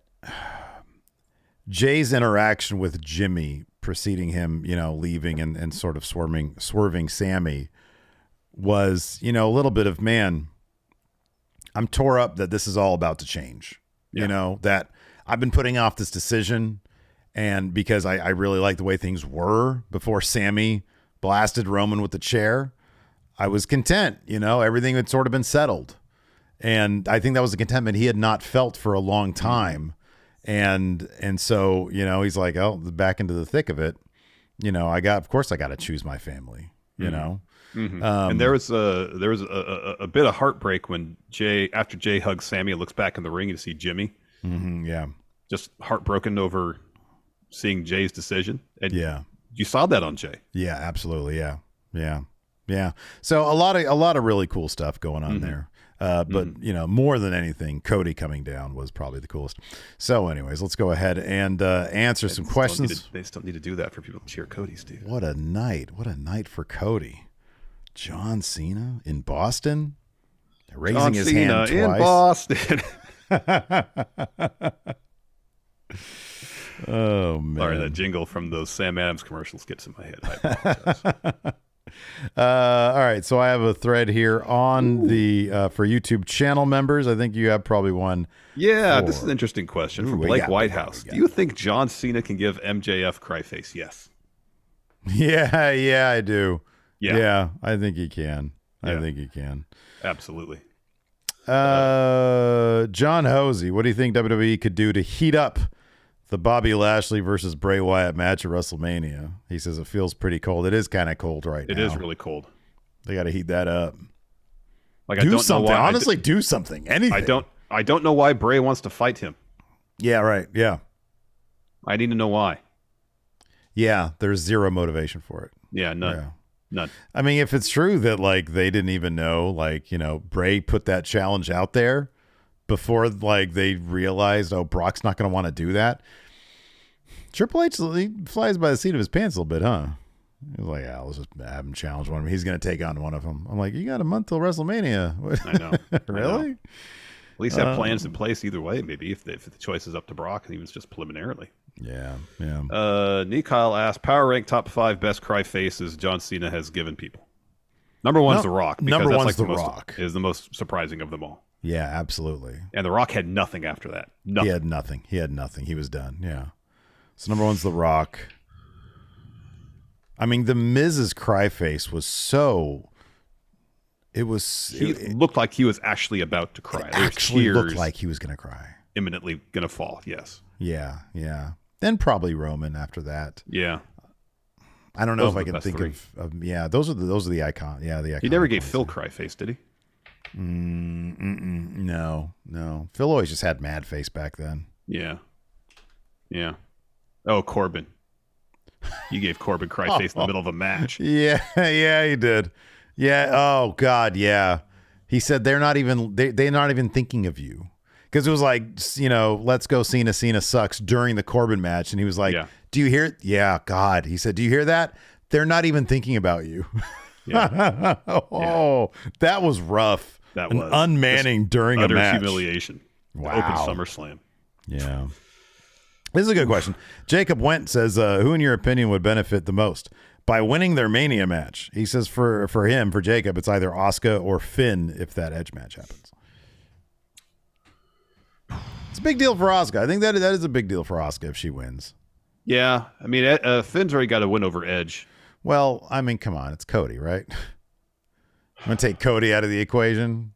Jay's interaction with Jimmy preceding him, leaving and sort of swerving Sami was, a little bit of, man, I'm tore up that this is all about to change. That I've been putting off this decision. And because I really like the way things were before Sami blasted Roman with the chair, I was content. Everything had sort of been settled. And I think that was a contentment he had not felt for a long time. And so, he's like, oh, back into the thick of it. Of course I got to choose my family, And there was a bit of heartbreak when after Jay hugs Sami and looks back in the ring to see Jimmy. Just heartbroken over seeing Jay's decision. And you saw that on Jay. Yeah, absolutely. Yeah. So a lot of really cool stuff going on there. But more than anything, Cody coming down was probably the coolest. So anyways, let's go ahead and answer some questions. They still need to do that for people to cheer Cody, Steve. What a night for Cody. John Cena in Boston, raising his hand twice. In Boston. Oh, man. Sorry, that jingle from those Sam Adams commercials gets in my head. I apologize. All right, so I have a thread here on the for YouTube channel members. I think you have probably one. Yeah, this is an interesting question from Blake Whitehouse. Do you think John Cena can give MJF cryface? Yes. Yeah, I do. Yeah. Yeah, I think he can. Yeah. I think he can. Absolutely. John Hosey, what do you think WWE could do to heat up the Bobby Lashley versus Bray Wyatt match at WrestleMania? He says it feels pretty cold. It is kind of cold right now. It is really cold. They got to heat that up. Like, do I don't something. know why. Honestly, do something. Anything. I don't know why Bray wants to fight him. Yeah, right. Yeah. I need to know why. Yeah, there's zero motivation for it. Yeah, none. Yeah. None. I mean, if it's true that like they didn't even know, like, you know, Bray put that challenge out there before like they realized, oh, Brock's not going to want to do that. Triple H, he flies by the seat of his pants a little bit, huh? He's like, yeah, let's just have him challenge one of them. He's going to take on one of them. I'm like, you got a month till WrestleMania. I know. Really? I know. At least have plans in place either way, maybe, if the choice is up to Brock, and even just preliminarily. Yeah. Nikyle asked, power rank top 5 best cry faces John Cena has given people. Number one's The Rock. Number that's one's like The Rock. Is the most surprising of them all. Yeah, absolutely. And The Rock had nothing after that. Nothing. He had nothing. He was done. Yeah. So number one's The Rock. I mean, the Miz's cry face was so... He looked like he was actually about to cry. It actually looked like he was going to cry. Imminently going to fall, yes. Yeah. Then probably Roman after that. Yeah. I don't know if I can think of yeah, those are the icon. Yeah, the icon. He never gave Phil cry face, did he? No. Phil always just had mad face back then. Yeah. Oh, Corbin. You gave Corbin cry face in the middle of a match. Yeah, he did. Yeah. Oh God. Yeah. He said they're not even thinking of you, because it was like, you know, let's go Cena sucks during the Corbin match, and he was like, do you hear? Yeah. God. He said, do you hear that? They're not even thinking about you. Yeah. That was rough. That was unmanning during a match. Humiliation. Wow. Open SummerSlam. Yeah. This is a good question. Jacob Went says, who in your opinion would benefit the most by winning their Mania match? He says for Jacob, it's either Asuka or Finn if that Edge match happens. It's a big deal for Asuka. I think that is a big deal for Asuka if she wins. Yeah. I mean, Finn's already got to win over Edge. Well, I mean, come on. It's Cody, right? I'm going to take Cody out of the equation.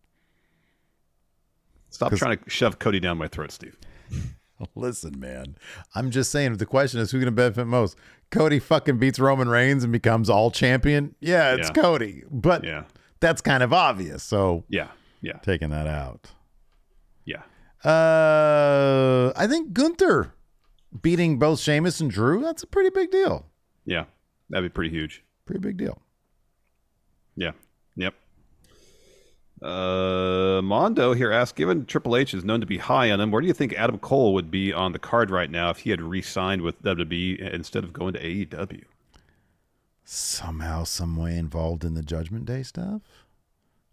Stop trying to shove Cody down my throat, Steve. Listen, man. I'm just saying, if the question is who's going to benefit most, Cody fucking beats Roman Reigns and becomes all champion. Yeah, it's Cody. But that's kind of obvious. So yeah, taking that out. Yeah. I think Gunther beating both Sheamus and Drew, that's a pretty big deal. Yeah, that'd be pretty huge. Pretty big deal. Yeah. Yep. Mondo here asks, given Triple H is known to be high on him, where do you think Adam Cole would be on the card right now if he had re-signed with WWE instead of going to AEW? Somehow, some way involved in the Judgment Day stuff?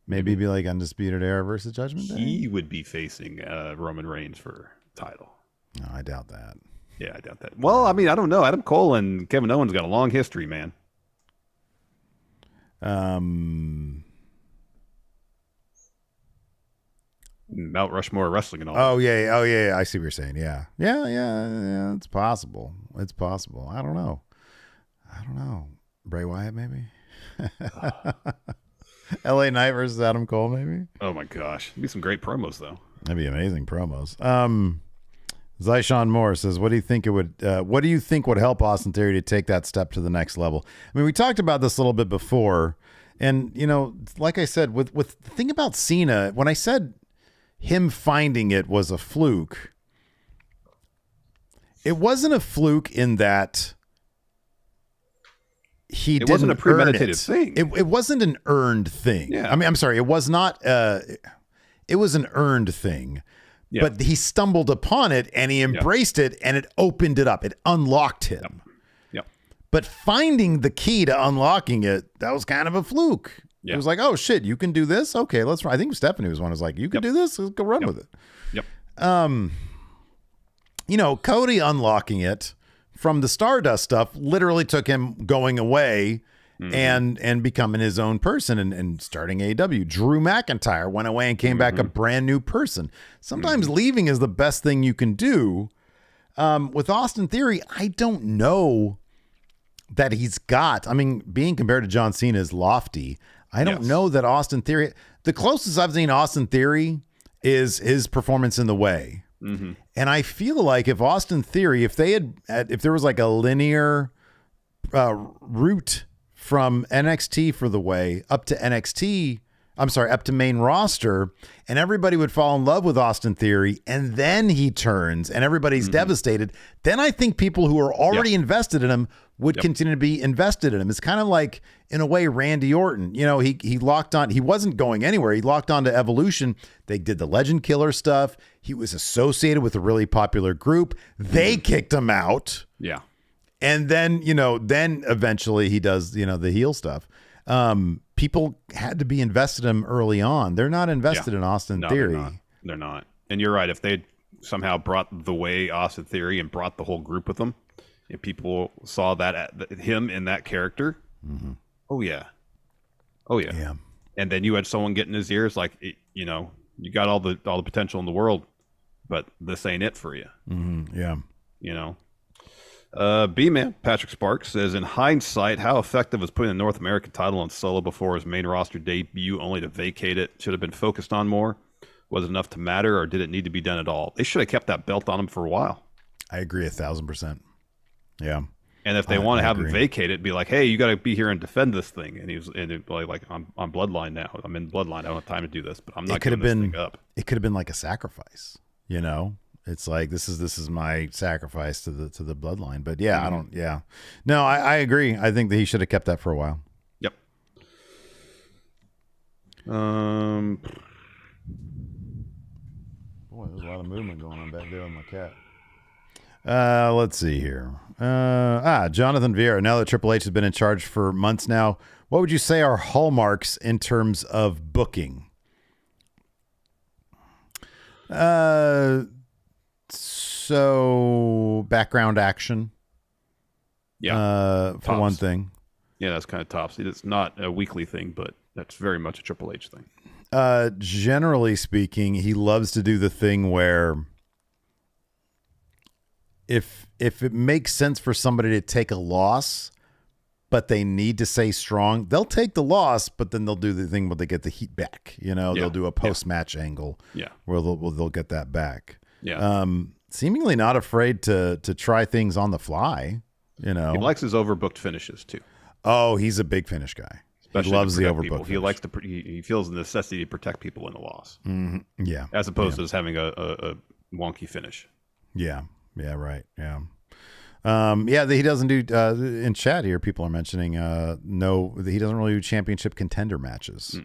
Maybe be like Undisputed Era versus Judgment Day? He would be facing Roman Reigns for title. No, I doubt that. Yeah, I doubt that. Well, I mean, I don't know. Adam Cole and Kevin Owens got a long history, man. Mount Rushmore wrestling and all. Oh yeah. I see what you're saying. Yeah. It's possible. I don't know. Bray Wyatt, maybe. LA Knight versus Adam Cole, maybe. Oh my gosh, it'd be some great promos though. That'd be amazing promos. Zyshawn Moore says, "What do you think would help Austin Theory to take that step to the next level?" I mean, we talked about this a little bit before, and you know, like I said, with the thing about Cena, when I said him finding it was a fluke, it wasn't a fluke in that it wasn't a premeditated thing. It wasn't an earned thing. Yeah. I mean, I'm sorry, it was not. It was an earned thing. Yeah. But he stumbled upon it and he embraced it, and it opened it up. It unlocked him. Yep. But finding the key to unlocking it, that was kind of a fluke. It was like, oh shit, you can do this? Okay, let's run. I think Stephanie was one who was like, you can do this? Let's go run with it. Yep. You know, Cody unlocking it from the Stardust stuff literally took him going away and becoming his own person and starting AEW. Drew McIntyre went away and came back a brand new person. Sometimes leaving is the best thing you can do. With Austin Theory, I don't know that he's got. I mean, being compared to John Cena is lofty. I don't know that Austin Theory. The closest I've seen Austin Theory is his performance in The Way. Mm-hmm. And I feel like if Austin Theory, if there was like a linear route from NXT for The Way up to up to main roster, and everybody would fall in love with Austin Theory, and then he turns and everybody's devastated, then I think people who are already invested in him would continue to be invested in him. It's kind of like, in a way, Randy Orton. You know, he locked on. He wasn't going anywhere. He locked on to Evolution. They did the Legend Killer stuff. He was associated with a really popular group. They kicked him out. Yeah. And then, then eventually he does, the heel stuff. People had to be invested in him early on. They're not invested in Austin Theory. They're not. And you're right. If they somehow brought The Way Austin Theory and brought the whole group with them, and people saw him in that character, oh yeah. And then you had someone get in his ears like, you got all the potential in the world, but this ain't it for you. Yeah. B-Man, Patrick Sparks says, in hindsight, how effective was putting the North American title on Solo before his main roster debut only to vacate it? Should have been focused on more? Was it enough to matter, or did it need to be done at all? They should have kept that belt on him for a while. I agree 1,000%. Yeah. And if they want to have him vacate it, be like, hey, you got to be here and defend this thing. And he'd be like, I'm Bloodline now. I'm in Bloodline. I don't have time to do this, but I'm not giving this thing up. It could have been like a sacrifice, It's like, this is my sacrifice to the Bloodline. But yeah, No, I agree. I think that he should have kept that for a while. Yep. Boy, there's a lot of movement going on back there with my cat. Let's see here. Jonathan Vieira. Now that Triple H has been in charge for months now, what would you say are hallmarks in terms of booking? So background action. Yeah. For one thing. Yeah, that's kind of tops. It's not a weekly thing, but that's very much a Triple H thing. Generally speaking, he loves to do the thing where if it makes sense for somebody to take a loss, but they need to stay strong, they'll take the loss, but then they'll do the thing where they get the heat back. They'll do a post-match angle where they'll get that back. Yeah. Seemingly not afraid to try things on the fly. He likes his overbooked finishes too. Oh, he's a big finish guy. Especially he loves the overbooked. He likes to. He feels the necessity to protect people in a loss. Mm-hmm. Yeah. As opposed to just having a wonky finish. Yeah. Yeah. Right. Yeah. He doesn't do in chat here. People are mentioning he doesn't really do championship contender matches.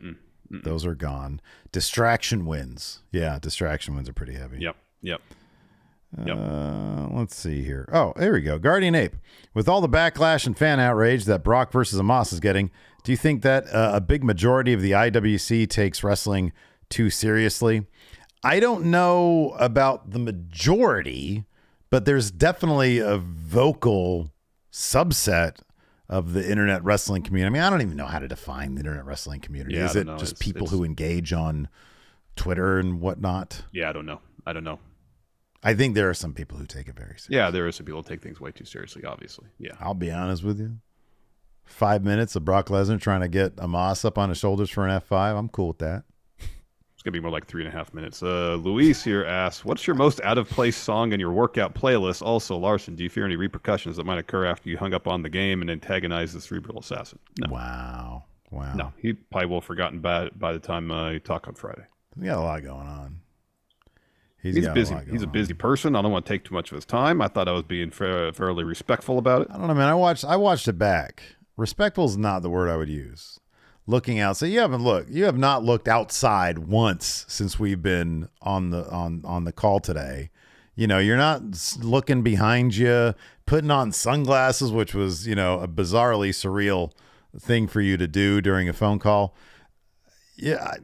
Those are gone. Distraction wins. Yeah, distraction wins are pretty heavy. Yep. Let's see here. Oh, there we go. Guardian Ape. With all the backlash and fan outrage that Brock versus Amos is getting, do you think that a big majority of the IWC takes wrestling too seriously? I don't know about the majority, but there's definitely a vocal subset of the internet wrestling community. I mean, I don't even know how to define the internet wrestling community. Is it just people who engage on Twitter and whatnot? Yeah, I don't know. I think there are some people who take it very seriously. Yeah, there are some people who take things way too seriously, obviously. Yeah. I'll be honest with you. 5 minutes of Brock Lesnar trying to get Amos up on his shoulders for an F5. I'm cool with that. It's going to be more like 3.5 minutes. Luis here asks, what's your most out-of-place song in your workout playlist? Also, Larson, do you fear any repercussions that might occur after you hung up on the game and antagonize the cerebral assassin? No. Wow. No, he probably will have forgotten by the time you talk on Friday. He's got a lot going on. He's busy. He's a busy person. I don't want to take too much of his time. I thought I was being fairly respectful about it. I don't know, man. I watched it back. Respectful is not the word I would use. Looking out. So you have not looked outside once since we've been on the call today. You're not looking behind you, putting on sunglasses, which was, a bizarrely surreal thing for you to do during a phone call. Yeah.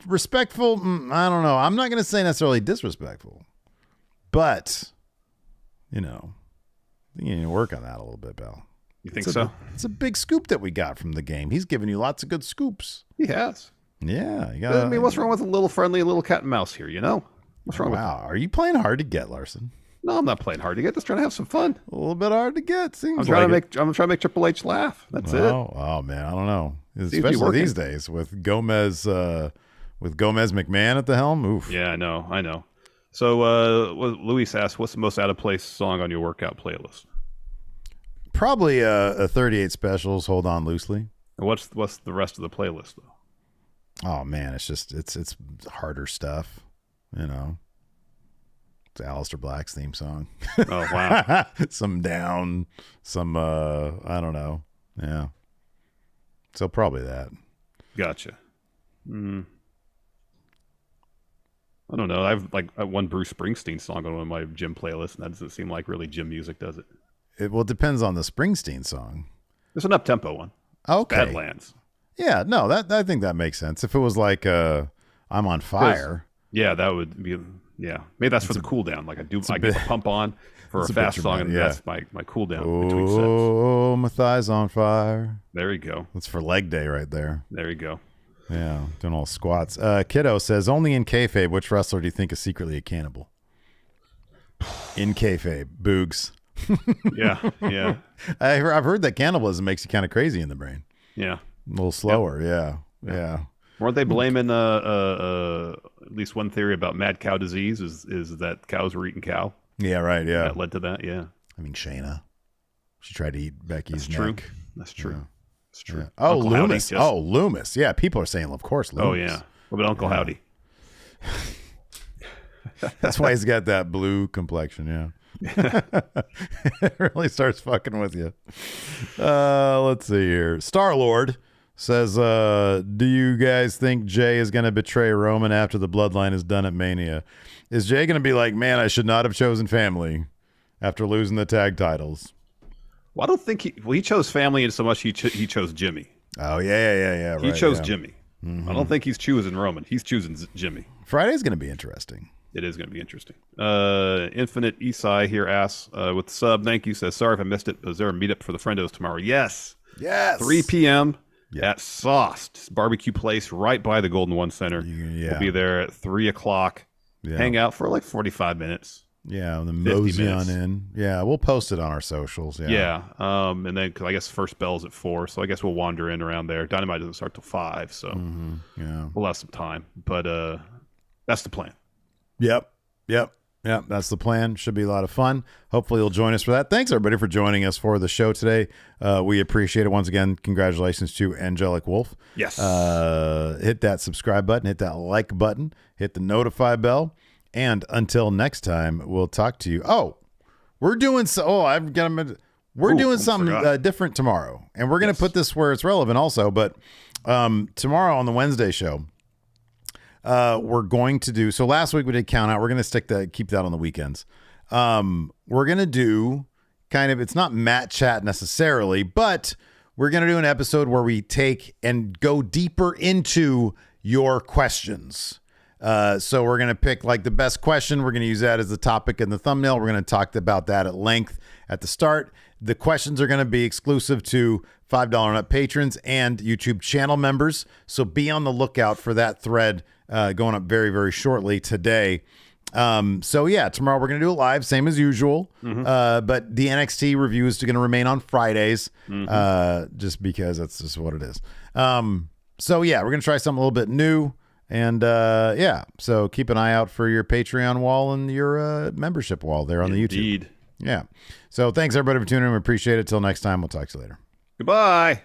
Respectful, I don't know. I'm not going to say necessarily disrespectful, but, you need to work on that a little bit, Bell. You think so? It's a big scoop that we got from the game. He's given you lots of good scoops. He has. Yeah. What's wrong with a little friendly, little cat and mouse here, What's wrong with that? Are you playing hard to get, Larson? No, I'm not playing hard to get. Just trying to have some fun. A little bit hard to get. Seems I'm trying like to make Triple H laugh. That's it. Oh man, I don't know. Especially these days with Gomez McMahon at the helm. Oof. Yeah, I know. So Luis asked, what's the most out of place song on your workout playlist? Probably a 38 Specials, Hold On Loosely. And what's the rest of the playlist though? Oh man, it's harder stuff, you know. It's Aleister Black's theme song. Oh wow. Some down, some I don't know. Yeah. So probably that. Gotcha. I don't know. I've like one Bruce Springsteen song on one of my gym playlists, and that doesn't seem like really gym music, does it? It depends on the Springsteen song. There's an up-tempo one. Okay. Badlands. Yeah, no, I think that makes sense. If it was like I'm on fire. Yeah, that would be maybe that's for the cool down. Like I get a pump on for a fast song, and that's my cool down between sets. Oh, my thighs on fire. There you go. That's for leg day right there. There you go. Yeah, doing all squats. Kiddo says, only in kayfabe, which wrestler do you think is secretly a cannibal? In kayfabe, Boogs. Yeah. I've heard that cannibalism makes you kind of crazy in the brain. Yeah. A little slower, yeah. Weren't they blaming at least one theory about mad cow disease is that cows were eating cow? Yeah, right, yeah. That led to that, yeah. I mean, Shayna. She tried to eat Becky's neck. True. That's true. Yeah. It's true. Yeah. Oh, Uncle Loomis. Loomis. Yeah, people are saying, of course, Loomis. Oh, yeah. What about Uncle Howdy? That's why he's got that blue complexion, yeah. It really starts fucking with you. Let's see here. Star-Lord says, do you guys think Jay is going to betray Roman after the bloodline is done at Mania? Is Jay going to be like, man, I should not have chosen family after losing the tag titles? Well, I don't think he chose family in so much he chose Jimmy. Oh, yeah. He chose Jimmy. Mm-hmm. I don't think he's choosing Roman. He's choosing Jimmy. Friday's going to be interesting. It is going to be interesting. Infinite Esai here asks, with the sub, thank you, says, sorry if I missed it, but is there a meetup for the Friendos tomorrow? Yes. 3 p.m. at Sauced barbecue place right by the Golden One Center. Yeah. We'll be there at 3 o'clock. Yeah. Hang out for like 45 minutes. Yeah, and then mosey on in. Yeah, we'll post it on our socials. Yeah. And then, cause I guess first bell's at 4, so I guess we'll wander in around there. Dynamite doesn't start till 5, so we'll have some time. But that's the plan. Yep. That's the plan. Should be a lot of fun. Hopefully you'll join us for that. Thanks everybody for joining us for the show today. We appreciate it. Once again, congratulations to Angelic Wolf. Yes. Hit that subscribe button, hit that like button, hit the notify bell. And until next time, we'll talk to you. We're doing something different tomorrow. And we're going to put this where it's relevant also. But tomorrow on the Wednesday show, we're going to do, so last week we did count out. We're going to keep that on the weekends. We're going to do it's not Matt Chat necessarily, but we're going to do an episode where we take and go deeper into your questions. So we're going to pick like the best question. We're going to use that as the topic in the thumbnail. We're going to talk about that at length at the start. The questions are going to be exclusive to $5 and up patrons and YouTube channel members. So be on the lookout for that thread going up very, very shortly today. Tomorrow we're going to do it live, same as usual. But the NXT review is going to remain on Fridays, just because that's just what it is. We're going to try something a little bit new. And so keep an eye out for your Patreon wall and your membership wall there on the YouTube. Yeah. So thanks everybody for tuning in. We appreciate it. Till next time, we'll talk to you later. Goodbye.